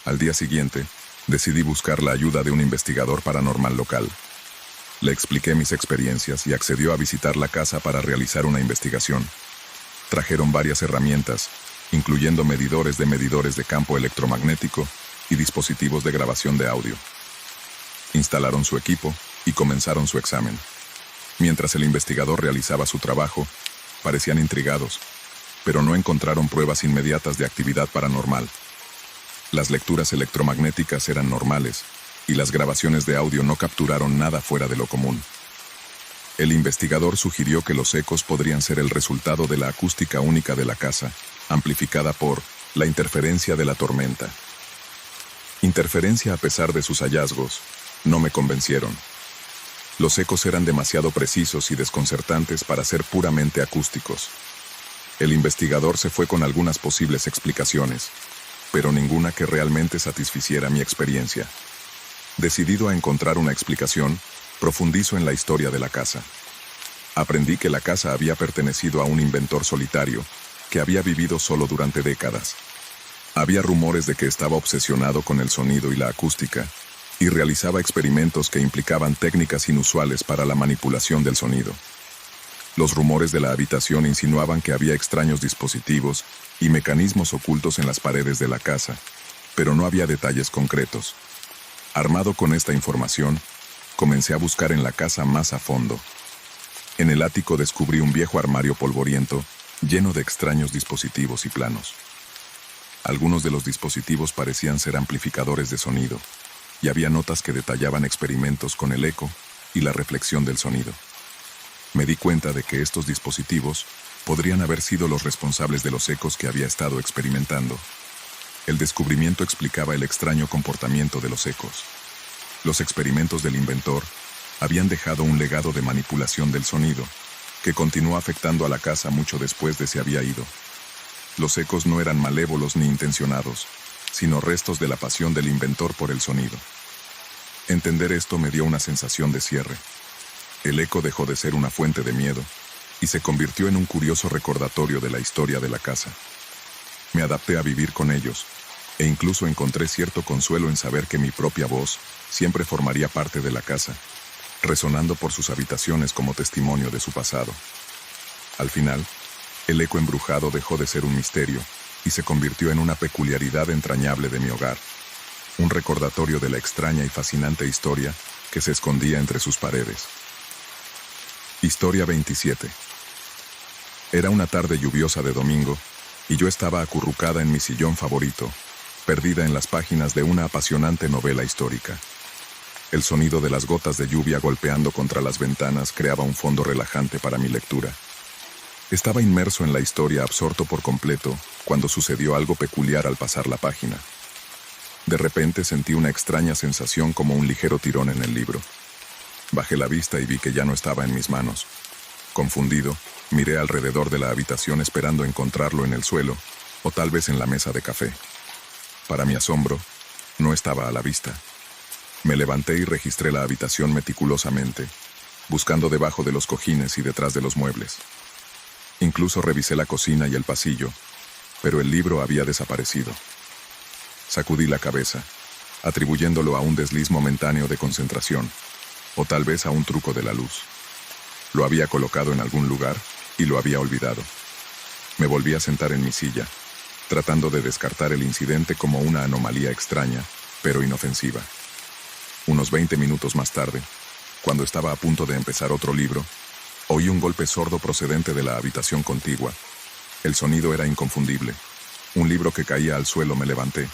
Al día siguiente, decidí buscar la ayuda de un investigador paranormal local. Le expliqué mis experiencias y accedió a visitar la casa para realizar una investigación. Trajeron varias herramientas, incluyendo medidores de campo electromagnético y dispositivos de grabación de audio. Instalaron su equipo y comenzaron su examen. Mientras el investigador realizaba su trabajo, parecían intrigados, pero no encontraron pruebas inmediatas de actividad paranormal. Las lecturas electromagnéticas eran normales, y las grabaciones de audio no capturaron nada fuera de lo común. El investigador sugirió que los ecos podrían ser el resultado de la acústica única de la casa, amplificada por la interferencia de la tormenta. Interferencia a pesar de sus hallazgos, no me convencieron. Los ecos eran demasiado precisos y desconcertantes para ser puramente acústicos. El investigador se fue con algunas posibles explicaciones, pero ninguna que realmente satisficiera mi experiencia. Decidido a encontrar una explicación, profundizo en la historia de la casa. Aprendí que la casa había pertenecido a un inventor solitario, que había vivido solo durante décadas. Había rumores de que estaba obsesionado con el sonido y la acústica, y realizaba experimentos que implicaban técnicas inusuales para la manipulación del sonido. Los rumores de la habitación insinuaban que había extraños dispositivos y mecanismos ocultos en las paredes de la casa, pero no había detalles concretos. Armado con esta información, comencé a buscar en la casa más a fondo. En el ático descubrí un viejo armario polvoriento, lleno de extraños dispositivos y planos. Algunos de los dispositivos parecían ser amplificadores de sonido, y había notas que detallaban experimentos con el eco y la reflexión del sonido. Me di cuenta de que estos dispositivos podrían haber sido los responsables de los ecos que había estado experimentando. El descubrimiento explicaba el extraño comportamiento de los ecos. Los experimentos del inventor habían dejado un legado de manipulación del sonido, que continuó afectando a la casa mucho después de se había ido. Los ecos no eran malévolos ni intencionados, sino restos de la pasión del inventor por el sonido. Entender esto me dio una sensación de cierre. El eco dejó de ser una fuente de miedo y se convirtió en un curioso recordatorio de la historia de la casa. Me adapté a vivir con ellos, e incluso encontré cierto consuelo en saber que mi propia voz siempre formaría parte de la casa, resonando por sus habitaciones como testimonio de su pasado. Al final, el eco embrujado dejó de ser un misterio y se convirtió en una peculiaridad entrañable de mi hogar, un recordatorio de la extraña y fascinante historia que se escondía entre sus paredes. Historia 27. Era una tarde lluviosa de domingo, y yo estaba acurrucada en mi sillón favorito, perdida en las páginas de una apasionante novela histórica. El sonido de las gotas de lluvia golpeando contra las ventanas creaba un fondo relajante para mi lectura. Estaba inmerso en la historia, absorto por completo, cuando sucedió algo peculiar al pasar la página. De repente sentí una extraña sensación como un ligero tirón en el libro. Bajé la vista y vi que ya no estaba en mis manos. Confundido, miré alrededor de la habitación esperando encontrarlo en el suelo, o tal vez en la mesa de café. Para mi asombro, no estaba a la vista. Me levanté y registré la habitación meticulosamente, buscando debajo de los cojines y detrás de los muebles. Incluso revisé la cocina y el pasillo, pero el libro había desaparecido. Sacudí la cabeza, atribuyéndolo a un desliz momentáneo de concentración, o tal vez a un truco de la luz. Lo había colocado en algún lugar y lo había olvidado. Me volví a sentar en mi silla, tratando de descartar el incidente como una anomalía extraña, pero inofensiva. Unos 20 minutos más tarde, cuando estaba a punto de empezar otro libro, oí un golpe sordo procedente de la habitación contigua. El sonido era inconfundible. Un libro que caía al suelo. Me levanté,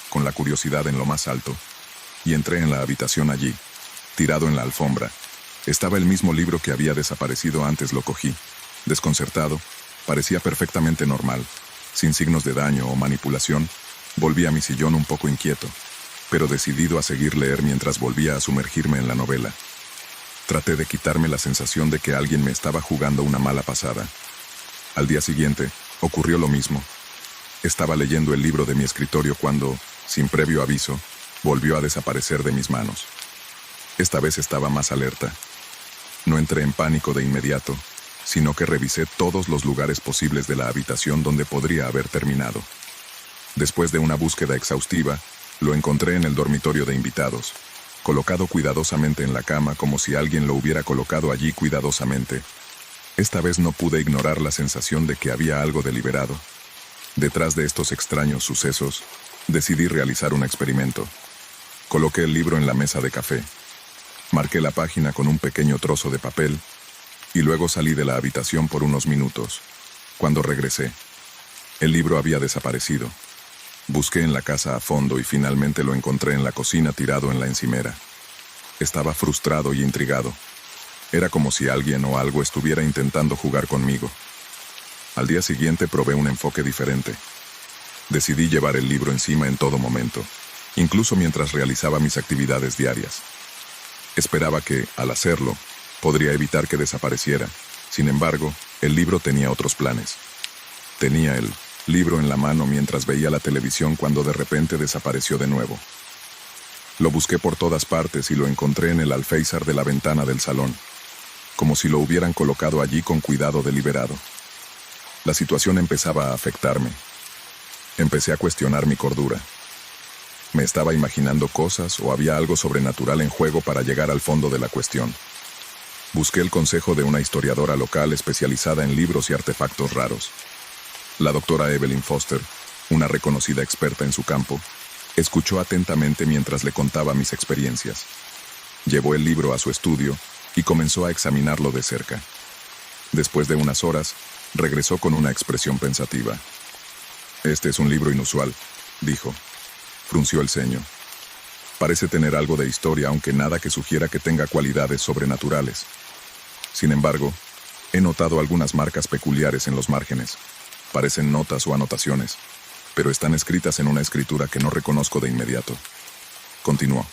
con la curiosidad en lo más alto, y entré en la habitación. Allí, tirado en la alfombra, estaba el mismo libro que había desaparecido antes. Lo cogí, desconcertado. Parecía perfectamente normal, sin signos de daño o manipulación. Volví a mi sillón un poco inquieto, pero decidido a seguir leer mientras volvía a sumergirme en la novela. Traté de quitarme la sensación de que alguien me estaba jugando una mala pasada. Al día siguiente, ocurrió lo mismo. Estaba leyendo el libro de mi escritorio cuando, sin previo aviso, volvió a desaparecer de mis manos. Esta vez estaba más alerta. No entré en pánico de inmediato, sino que revisé todos los lugares posibles de la habitación donde podría haber terminado. Después de una búsqueda exhaustiva, lo encontré en el dormitorio de invitados, colocado cuidadosamente en la cama como si alguien lo hubiera colocado allí cuidadosamente. Esta vez no pude ignorar la sensación de que había algo deliberado. Detrás de estos extraños sucesos, decidí realizar un experimento. Coloqué el libro en la mesa de café. Marqué la página con un pequeño trozo de papel y luego salí de la habitación por unos minutos. Cuando regresé, el libro había desaparecido. Busqué en la casa a fondo y finalmente lo encontré en la cocina tirado en la encimera. Estaba frustrado y intrigado. Era como si alguien o algo estuviera intentando jugar conmigo. Al día siguiente probé un enfoque diferente. Decidí llevar el libro encima en todo momento, incluso mientras realizaba mis actividades diarias. Esperaba que, al hacerlo, podría evitar que desapareciera. Sin embargo, el libro tenía otros planes. Tenía el libro en la mano mientras veía la televisión cuando de repente desapareció de nuevo. Lo busqué por todas partes y lo encontré en el alféizar de la ventana del salón, como si lo hubieran colocado allí con cuidado deliberado. La situación empezaba a afectarme. Empecé a cuestionar mi cordura. ¿Me estaba imaginando cosas o había algo sobrenatural en juego para llegar al fondo de la cuestión? Busqué el consejo de una historiadora local especializada en libros y artefactos raros. La doctora Evelyn Foster, una reconocida experta en su campo, escuchó atentamente mientras le contaba mis experiencias. Llevó el libro a su estudio y comenzó a examinarlo de cerca. Después de unas horas, regresó con una expresión pensativa. «Este es un libro inusual», dijo. Frunció el ceño. «Parece tener algo de historia, aunque nada que sugiera que tenga cualidades sobrenaturales. Sin embargo, he notado algunas marcas peculiares en los márgenes. Parecen notas o anotaciones, pero están escritas en una escritura que no reconozco de inmediato». Continuó.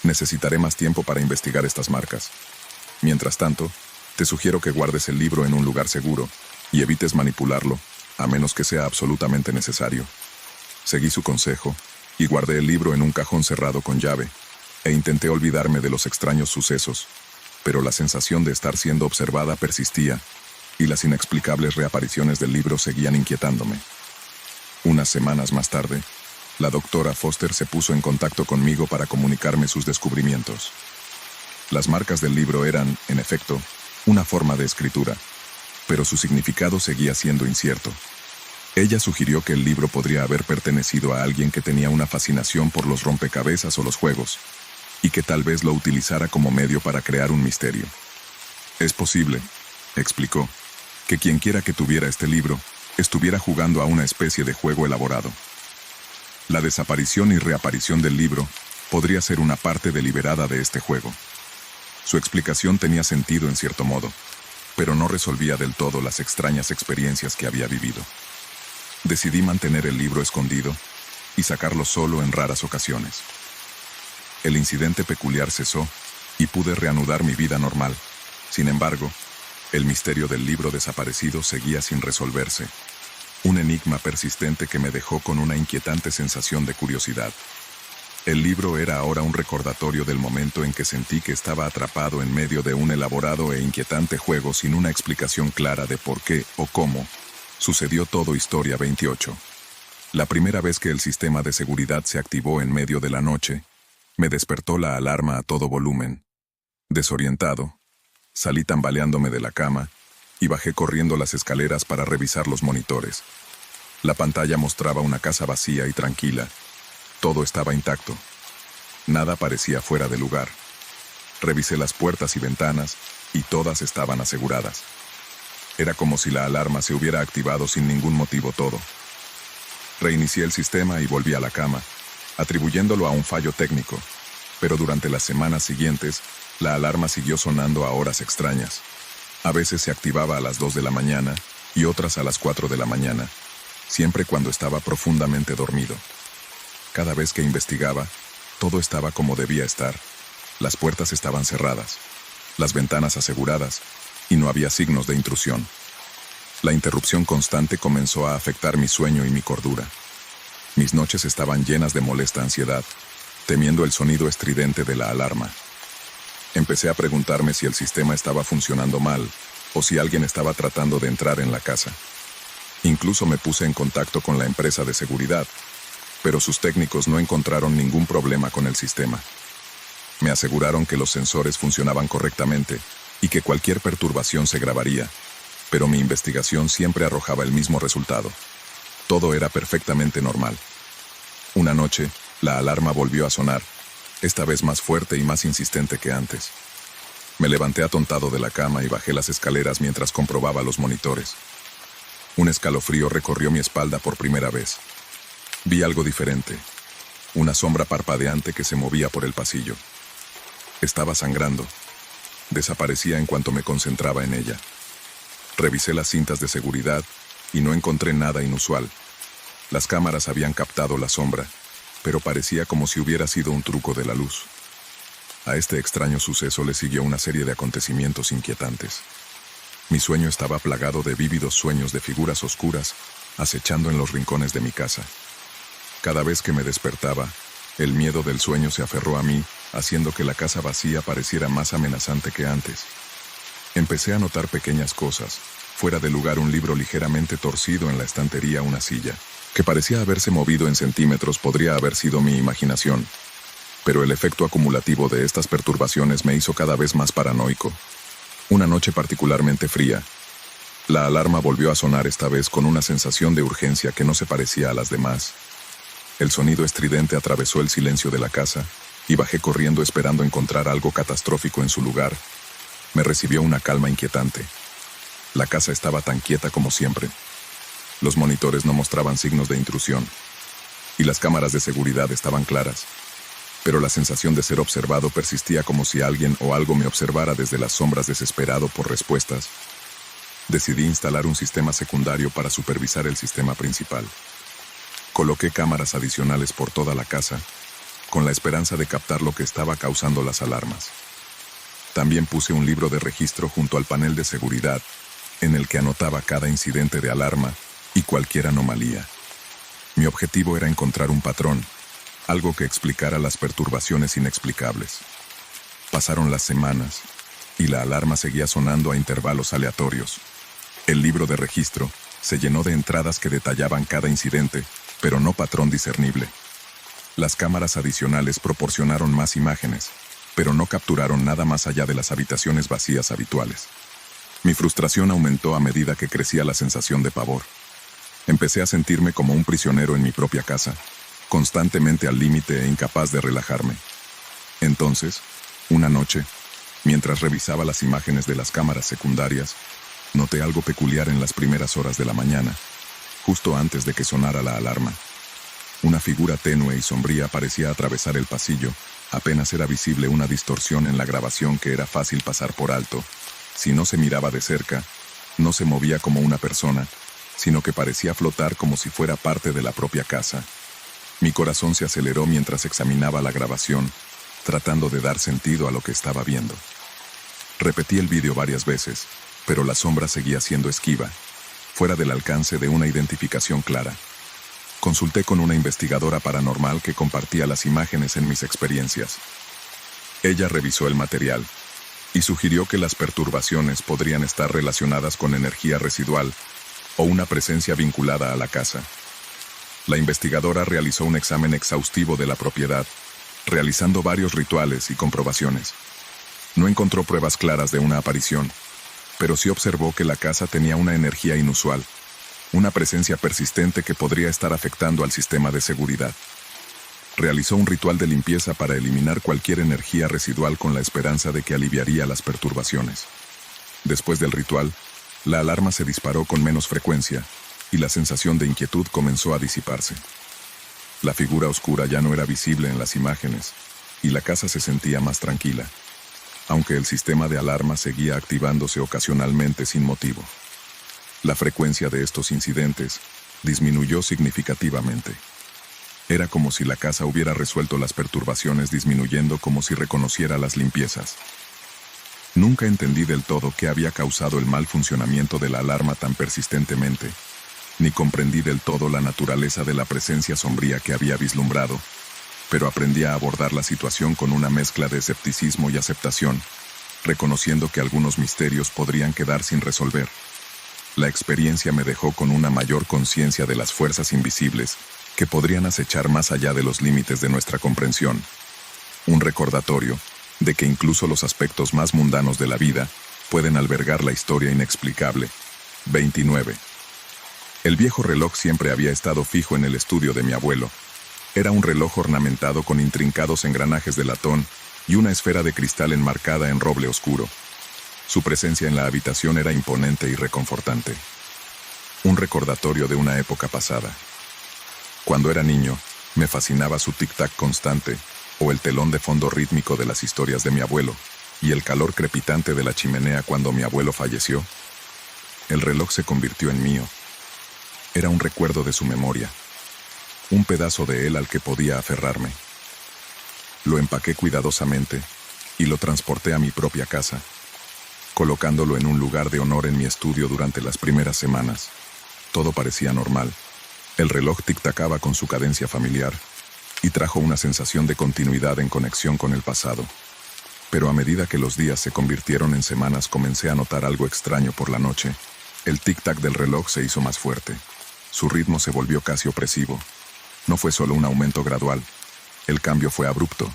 «Necesitaré más tiempo para investigar estas marcas. Mientras tanto, te sugiero que guardes el libro en un lugar seguro y evites manipularlo, a menos que sea absolutamente necesario». Seguí su consejo y guardé el libro en un cajón cerrado con llave, e intenté olvidarme de los extraños sucesos, pero la sensación de estar siendo observada persistía, y las inexplicables reapariciones del libro seguían inquietándome. Unas semanas más tarde, la doctora Foster se puso en contacto conmigo para comunicarme sus descubrimientos. Las marcas del libro eran, en efecto, una forma de escritura, pero su significado seguía siendo incierto. Ella sugirió que el libro podría haber pertenecido a alguien que tenía una fascinación por los rompecabezas o los juegos, y que tal vez lo utilizara como medio para crear un misterio. «Es posible», explicó, «que quienquiera que tuviera este libro estuviera jugando a una especie de juego elaborado. La desaparición y reaparición del libro podría ser una parte deliberada de este juego». Su explicación tenía sentido en cierto modo, pero no resolvía del todo las extrañas experiencias que había vivido. Decidí mantener el libro escondido y sacarlo solo en raras ocasiones. El incidente peculiar cesó y pude reanudar mi vida normal. Sin embargo, el misterio del libro desaparecido seguía sin resolverse, un enigma persistente que me dejó con una inquietante sensación de curiosidad. El libro era ahora un recordatorio del momento en que sentí que estaba atrapado en medio de un elaborado e inquietante juego sin una explicación clara de por qué o cómo. Sucedió todo. Historia 28. La primera vez que el sistema de seguridad se activó en medio de la noche, me despertó la alarma a todo volumen. Desorientado, salí tambaleándome de la cama y bajé corriendo las escaleras para revisar los monitores. La pantalla mostraba una casa vacía y tranquila. Todo estaba intacto. Nada parecía fuera de lugar. Revisé las puertas y ventanas y todas estaban aseguradas. Era como si la alarma se hubiera activado sin ningún motivo todo. Reinicié el sistema y volví a la cama, atribuyéndolo a un fallo técnico, pero durante las semanas siguientes, la alarma siguió sonando a horas extrañas. A veces se activaba a las 2 de la mañana y otras a las 4 de la mañana, siempre cuando estaba profundamente dormido. Cada vez que investigaba, todo estaba como debía estar. Las puertas estaban cerradas, las ventanas aseguradas, y no había signos de intrusión. La interrupción constante comenzó a afectar mi sueño y mi cordura. Mis noches estaban llenas de molesta ansiedad, temiendo el sonido estridente de la alarma. Empecé a preguntarme si el sistema estaba funcionando mal, o si alguien estaba tratando de entrar en la casa. Incluso me puse en contacto con la empresa de seguridad, pero sus técnicos no encontraron ningún problema con el sistema. Me aseguraron que los sensores funcionaban correctamente y que cualquier perturbación se grabaría, pero mi investigación siempre arrojaba el mismo resultado. Todo era perfectamente normal. Una noche, la alarma volvió a sonar, esta vez más fuerte y más insistente que antes. Me levanté atontado de la cama y bajé las escaleras mientras comprobaba los monitores. Un escalofrío recorrió mi espalda por primera vez. Vi algo diferente, una sombra parpadeante que se movía por el pasillo. Estaba sangrando. Desaparecía en cuanto me concentraba en ella. Revisé las cintas de seguridad y no encontré nada inusual. Las cámaras habían captado la sombra, pero parecía como si hubiera sido un truco de la luz. A este extraño suceso le siguió una serie de acontecimientos inquietantes. Mi sueño estaba plagado de vívidos sueños de figuras oscuras, acechando en los rincones de mi casa. Cada vez que me despertaba, el miedo del sueño se aferró a mí, haciendo que la casa vacía pareciera más amenazante que antes. Empecé a notar pequeñas cosas, fuera de lugar un libro ligeramente torcido en la estantería, una silla, que parecía haberse movido en centímetros. Podría haber sido mi imaginación, pero el efecto acumulativo de estas perturbaciones me hizo cada vez más paranoico. Una noche particularmente fría, la alarma volvió a sonar, esta vez con una sensación de urgencia que no se parecía a las demás. El sonido estridente atravesó el silencio de la casa y bajé corriendo esperando encontrar algo catastrófico en su lugar. Me recibió una calma inquietante. La casa estaba tan quieta como siempre. Los monitores no mostraban signos de intrusión y las cámaras de seguridad estaban claras. Pero la sensación de ser observado persistía, como si alguien o algo me observara desde las sombras, desesperado por respuestas. Decidí instalar un sistema secundario para supervisar el sistema principal. Coloqué cámaras adicionales por toda la casa, con la esperanza de captar lo que estaba causando las alarmas. También puse un libro de registro junto al panel de seguridad, en el que anotaba cada incidente de alarma y cualquier anomalía. Mi objetivo era encontrar un patrón, algo que explicara las perturbaciones inexplicables. Pasaron las semanas, y la alarma seguía sonando a intervalos aleatorios. El libro de registro se llenó de entradas que detallaban cada incidente, pero no patrón discernible. Las cámaras adicionales proporcionaron más imágenes, pero no capturaron nada más allá de las habitaciones vacías habituales. Mi frustración aumentó a medida que crecía la sensación de pavor. Empecé a sentirme como un prisionero en mi propia casa, constantemente al límite e incapaz de relajarme. Entonces, una noche, mientras revisaba las imágenes de las cámaras secundarias, noté algo peculiar en las primeras horas de la mañana, justo antes de que sonara la alarma. Una figura tenue y sombría parecía atravesar el pasillo. Apenas era visible una distorsión en la grabación que era fácil pasar por alto. Si no se miraba de cerca, no se movía como una persona, sino que parecía flotar como si fuera parte de la propia casa. Mi corazón se aceleró mientras examinaba la grabación, tratando de dar sentido a lo que estaba viendo. Repetí el vídeo varias veces, pero la sombra seguía siendo esquiva, fuera del alcance de una identificación clara. Consulté con una investigadora paranormal que compartía las imágenes en mis experiencias. Ella revisó el material y sugirió que las perturbaciones podrían estar relacionadas con energía residual o una presencia vinculada a la casa. La investigadora realizó un examen exhaustivo de la propiedad, realizando varios rituales y comprobaciones. No encontró pruebas claras de una aparición, pero sí observó que la casa tenía una energía inusual, una presencia persistente que podría estar afectando al sistema de seguridad. Realizó un ritual de limpieza para eliminar cualquier energía residual con la esperanza de que aliviaría las perturbaciones. Después del ritual, la alarma se disparó con menos frecuencia y la sensación de inquietud comenzó a disiparse. La figura oscura ya no era visible en las imágenes y la casa se sentía más tranquila, aunque el sistema de alarma seguía activándose ocasionalmente sin motivo. La frecuencia de estos incidentes disminuyó significativamente. Era como si la casa hubiera resuelto las perturbaciones disminuyendo como si reconociera las limpiezas. Nunca entendí del todo qué había causado el mal funcionamiento de la alarma tan persistentemente, ni comprendí del todo la naturaleza de la presencia sombría que había vislumbrado, pero aprendí a abordar la situación con una mezcla de escepticismo y aceptación, reconociendo que algunos misterios podrían quedar sin resolver. La experiencia me dejó con una mayor conciencia de las fuerzas invisibles que podrían acechar más allá de los límites de nuestra comprensión. Un recordatorio de que incluso los aspectos más mundanos de la vida pueden albergar la historia inexplicable. 29. El viejo reloj siempre había estado fijo en el estudio de mi abuelo. Era un reloj ornamentado con intrincados engranajes de latón y una esfera de cristal enmarcada en roble oscuro. Su presencia en la habitación era imponente y reconfortante. Un recordatorio de una época pasada. Cuando era niño, me fascinaba su tic-tac constante, o el telón de fondo rítmico de las historias de mi abuelo, y el calor crepitante de la chimenea cuando mi abuelo falleció. El reloj se convirtió en mío. Era un recuerdo de su memoria, un pedazo de él al que podía aferrarme. Lo empaqué cuidadosamente y lo transporté a mi propia casa, colocándolo en un lugar de honor en mi estudio durante las primeras semanas. Todo parecía normal. El reloj tic-tacaba con su cadencia familiar y trajo una sensación de continuidad en conexión con el pasado. Pero a medida que los días se convirtieron en semanas, comencé a notar algo extraño por la noche. El tic-tac del reloj se hizo más fuerte. Su ritmo se volvió casi opresivo. No fue solo un aumento gradual. El cambio fue abrupto,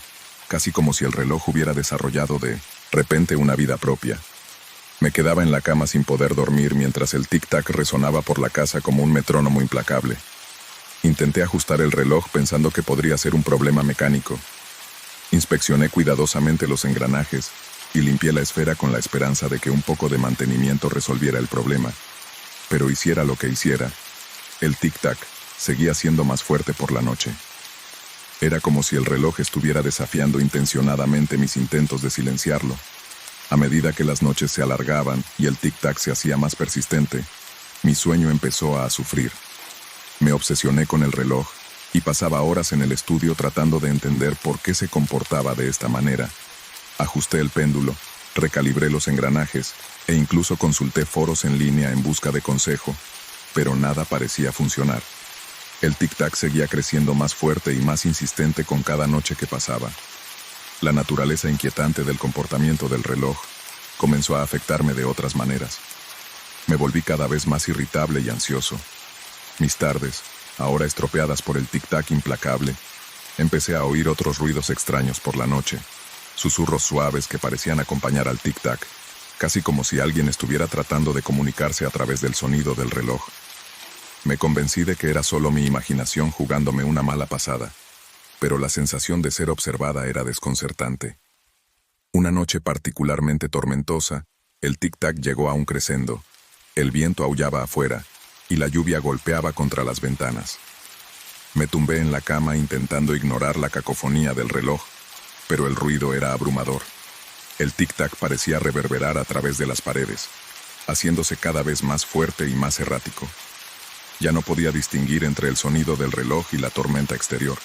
casi como si el reloj hubiera desarrollado de repente una vida propia. Me quedaba en la cama sin poder dormir mientras el tic-tac resonaba por la casa como un metrónomo implacable. Intenté ajustar el reloj pensando que podría ser un problema mecánico. Inspeccioné cuidadosamente los engranajes y limpié la esfera con la esperanza de que un poco de mantenimiento resolviera el problema. Pero hiciera lo que hiciera, el tic-tac seguía siendo más fuerte por la noche. Era como si el reloj estuviera desafiando intencionadamente mis intentos de silenciarlo. A medida que las noches se alargaban y el tic-tac se hacía más persistente, mi sueño empezó a sufrir. Me obsesioné con el reloj y pasaba horas en el estudio tratando de entender por qué se comportaba de esta manera. Ajusté el péndulo, recalibré los engranajes e incluso consulté foros en línea en busca de consejo, pero nada parecía funcionar. El tic-tac seguía creciendo más fuerte y más insistente con cada noche que pasaba. La naturaleza inquietante del comportamiento del reloj comenzó a afectarme de otras maneras. Me volví cada vez más irritable y ansioso. Mis tardes, ahora estropeadas por el tic-tac implacable, empecé a oír otros ruidos extraños por la noche, susurros suaves que parecían acompañar al tic-tac, casi como si alguien estuviera tratando de comunicarse a través del sonido del reloj. Me convencí de que era solo mi imaginación jugándome una mala pasada, pero la sensación de ser observada era desconcertante. Una noche particularmente tormentosa, el tic-tac llegó a un crescendo, el viento aullaba afuera, y la lluvia golpeaba contra las ventanas. Me tumbé en la cama intentando ignorar la cacofonía del reloj, pero el ruido era abrumador. El tic-tac parecía reverberar a través de las paredes, haciéndose cada vez más fuerte y más errático. Ya no podía distinguir entre el sonido del reloj y la tormenta exterior.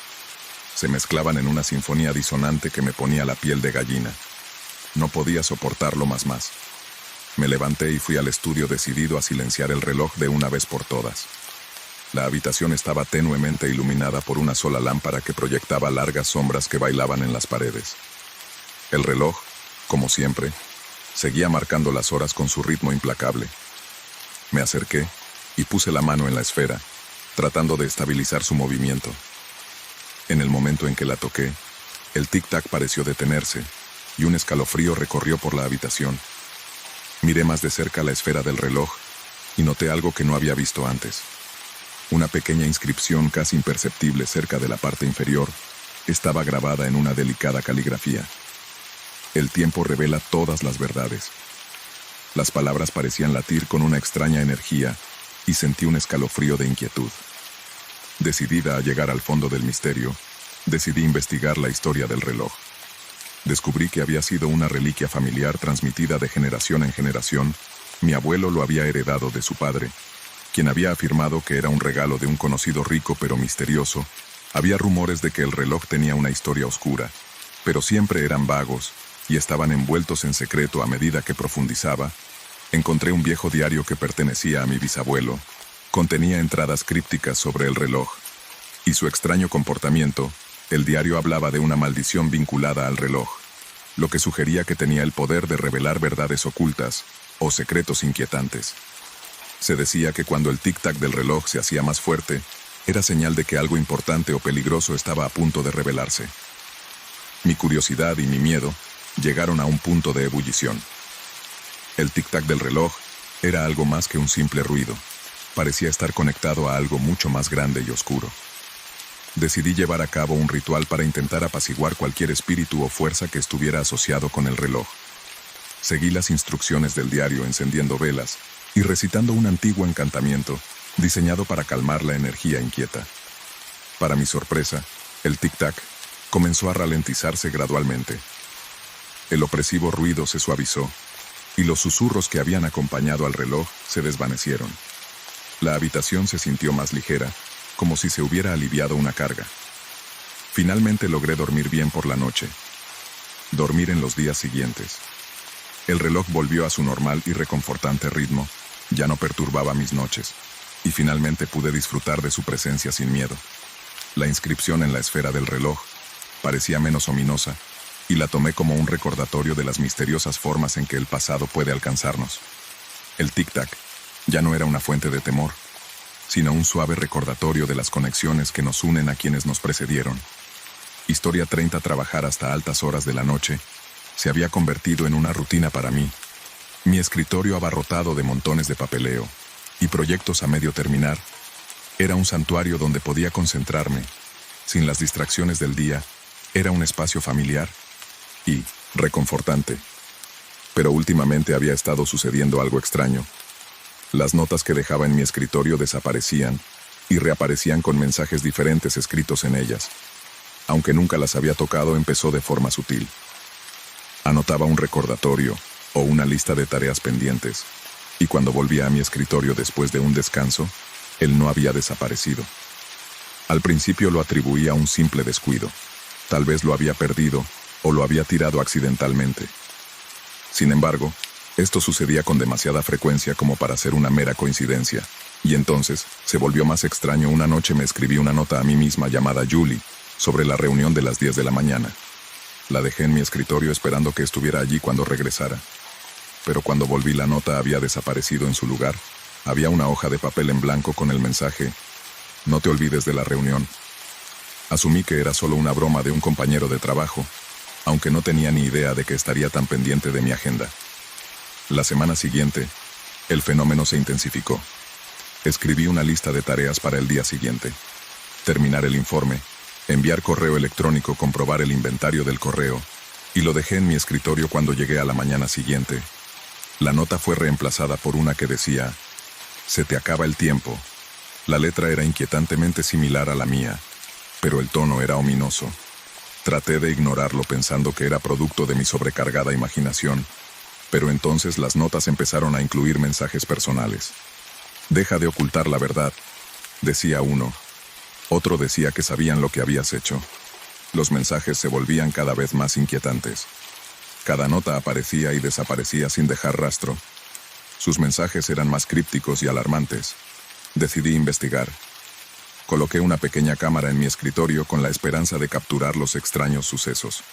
Se mezclaban en una sinfonía disonante que me ponía la piel de gallina. No podía soportarlo más. Me levanté y fui al estudio decidido a silenciar el reloj de una vez por todas. La habitación estaba tenuemente iluminada por una sola lámpara que proyectaba largas sombras que bailaban en las paredes. El reloj, como siempre, seguía marcando las horas con su ritmo implacable. Me acerqué y puse la mano en la esfera, tratando de estabilizar su movimiento. En el momento en que la toqué, el tic-tac pareció detenerse y un escalofrío recorrió por la habitación. Miré más de cerca la esfera del reloj y noté algo que no había visto antes. Una pequeña inscripción casi imperceptible cerca de la parte inferior estaba grabada en una delicada caligrafía. El tiempo revela todas las verdades. Las palabras parecían latir con una extraña energía y sentí un escalofrío de inquietud. Decidida a llegar al fondo del misterio, decidí investigar la historia del reloj. Descubrí que había sido una reliquia familiar transmitida de generación en generación. Mi abuelo lo había heredado de su padre, quien había afirmado que era un regalo de un conocido rico pero misterioso. Había rumores de que el reloj tenía una historia oscura, pero siempre eran vagos y estaban envueltos en secreto a medida que profundizaba. Encontré un viejo diario que pertenecía a mi bisabuelo. Contenía entradas crípticas sobre el reloj y su extraño comportamiento. El diario hablaba de una maldición vinculada al reloj, lo que sugería que tenía el poder de revelar verdades ocultas o secretos inquietantes. Se decía que cuando el tic-tac del reloj se hacía más fuerte, era señal de que algo importante o peligroso estaba a punto de revelarse. Mi curiosidad y mi miedo llegaron a un punto de ebullición. El tic-tac del reloj era algo más que un simple ruido. Parecía estar conectado a algo mucho más grande y oscuro. Decidí llevar a cabo un ritual para intentar apaciguar cualquier espíritu o fuerza que estuviera asociado con el reloj. Seguí las instrucciones del diario encendiendo velas y recitando un antiguo encantamiento diseñado para calmar la energía inquieta. Para mi sorpresa, el tic-tac comenzó a ralentizarse gradualmente. El opresivo ruido se suavizó y los susurros que habían acompañado al reloj se desvanecieron. La habitación se sintió más ligera, como si se hubiera aliviado una carga. Finalmente logré dormir bien por la noche. Dormir en los días siguientes. El reloj volvió a su normal y reconfortante ritmo, ya no perturbaba mis noches, y finalmente pude disfrutar de su presencia sin miedo. La inscripción en la esfera del reloj parecía menos ominosa, y la tomé como un recordatorio de las misteriosas formas en que el pasado puede alcanzarnos. El tic-tac ya no era una fuente de temor, sino un suave recordatorio de las conexiones que nos unen a quienes nos precedieron. Historia 30. Trabajar hasta altas horas de la noche se había convertido en una rutina para mí. Mi escritorio abarrotado de montones de papeleo y proyectos a medio terminar era un santuario donde podía concentrarme. Sin las distracciones del día, era un espacio familiar y reconfortante. Pero últimamente había estado sucediendo algo extraño. Las notas que dejaba en mi escritorio desaparecían y reaparecían con mensajes diferentes escritos en ellas. Aunque nunca las había tocado, empezó de forma sutil. Anotaba un recordatorio o una lista de tareas pendientes, y cuando volvía a mi escritorio después de un descanso, él no había desaparecido. Al principio lo atribuía a un simple descuido. Tal vez lo había perdido o lo había tirado accidentalmente. Sin embargo, esto sucedía con demasiada frecuencia como para ser una mera coincidencia, y entonces se volvió más extraño. Una noche me escribí una nota a mí misma llamada Julie sobre la reunión de las 10 de la mañana. La dejé en mi escritorio esperando que estuviera allí cuando regresara. Pero cuando volví, la nota había desaparecido en su lugar. Había una hoja de papel en blanco con el mensaje: "No te olvides de la reunión". Asumí que era solo una broma de un compañero de trabajo, aunque no tenía ni idea de que estaría tan pendiente de mi agenda. La semana siguiente, el fenómeno se intensificó. Escribí una lista de tareas para el día siguiente. Terminar el informe, enviar correo electrónico, comprobar el inventario del correo, y lo dejé en mi escritorio. Cuando llegué a la mañana siguiente, la nota fue reemplazada por una que decía: "Se te acaba el tiempo". La letra era inquietantemente similar a la mía, pero el tono era ominoso. Traté de ignorarlo pensando que era producto de mi sobrecargada imaginación, pero entonces las notas empezaron a incluir mensajes personales. "Deja de ocultar la verdad", decía uno. Otro decía que sabían lo que habías hecho. Los mensajes se volvían cada vez más inquietantes. Cada nota aparecía y desaparecía sin dejar rastro. Sus mensajes eran más crípticos y alarmantes. Decidí investigar, Coloqué una pequeña cámara en mi escritorio con la esperanza de capturar los extraños sucesos.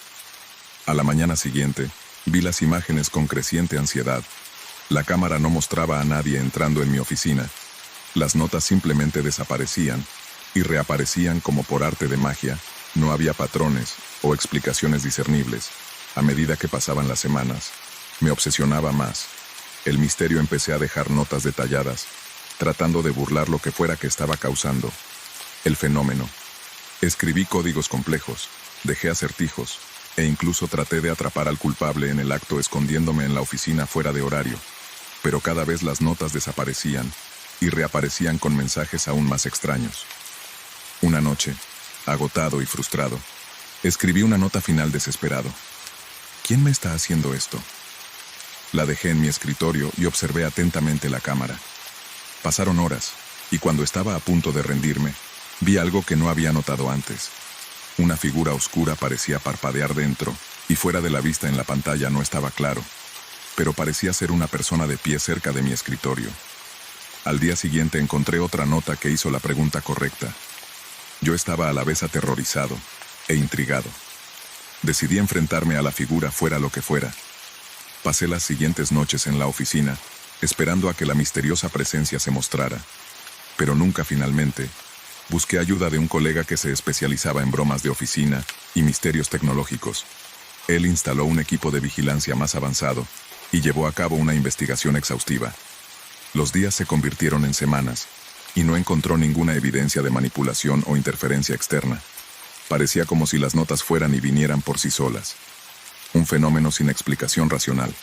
A la mañana siguiente, vi las imágenes con creciente ansiedad. La cámara no mostraba a nadie entrando en mi oficina. Las notas simplemente desaparecían y reaparecían como por arte de magia. No había patrones o explicaciones discernibles. A medida que pasaban las semanas, me obsesionaba más. El misterio empecé a dejar notas detalladas, tratando de burlar lo que fuera que estaba causando el fenómeno. Escribí códigos complejos, dejé acertijos, e incluso traté de atrapar al culpable en el acto escondiéndome en la oficina fuera de horario. Pero cada vez las notas desaparecían y reaparecían con mensajes aún más extraños. Una noche, agotado y frustrado, escribí una nota final desesperado. ¿Quién me está haciendo esto? La dejé en mi escritorio y observé atentamente la cámara. Pasaron horas, y cuando estaba a punto de rendirme, vi algo que no había notado antes. Una figura oscura parecía parpadear dentro, y fuera de la vista en la pantalla no estaba claro, pero parecía ser una persona de pie cerca de mi escritorio. Al día siguiente encontré otra nota que hizo la pregunta correcta. Yo estaba a la vez aterrorizado e intrigado. Decidí enfrentarme a la figura fuera lo que fuera. Pasé las siguientes noches en la oficina, esperando a que la misteriosa presencia se mostrara. Pero nunca finalmente. Busqué ayuda de un colega que se especializaba en bromas de oficina y misterios tecnológicos. Él instaló un equipo de vigilancia más avanzado y llevó a cabo una investigación exhaustiva. Los días se convirtieron en semanas, y no encontró ninguna evidencia de manipulación o interferencia externa. Parecía como si las notas fueran y vinieran por sí solas. Un fenómeno sin explicación racional.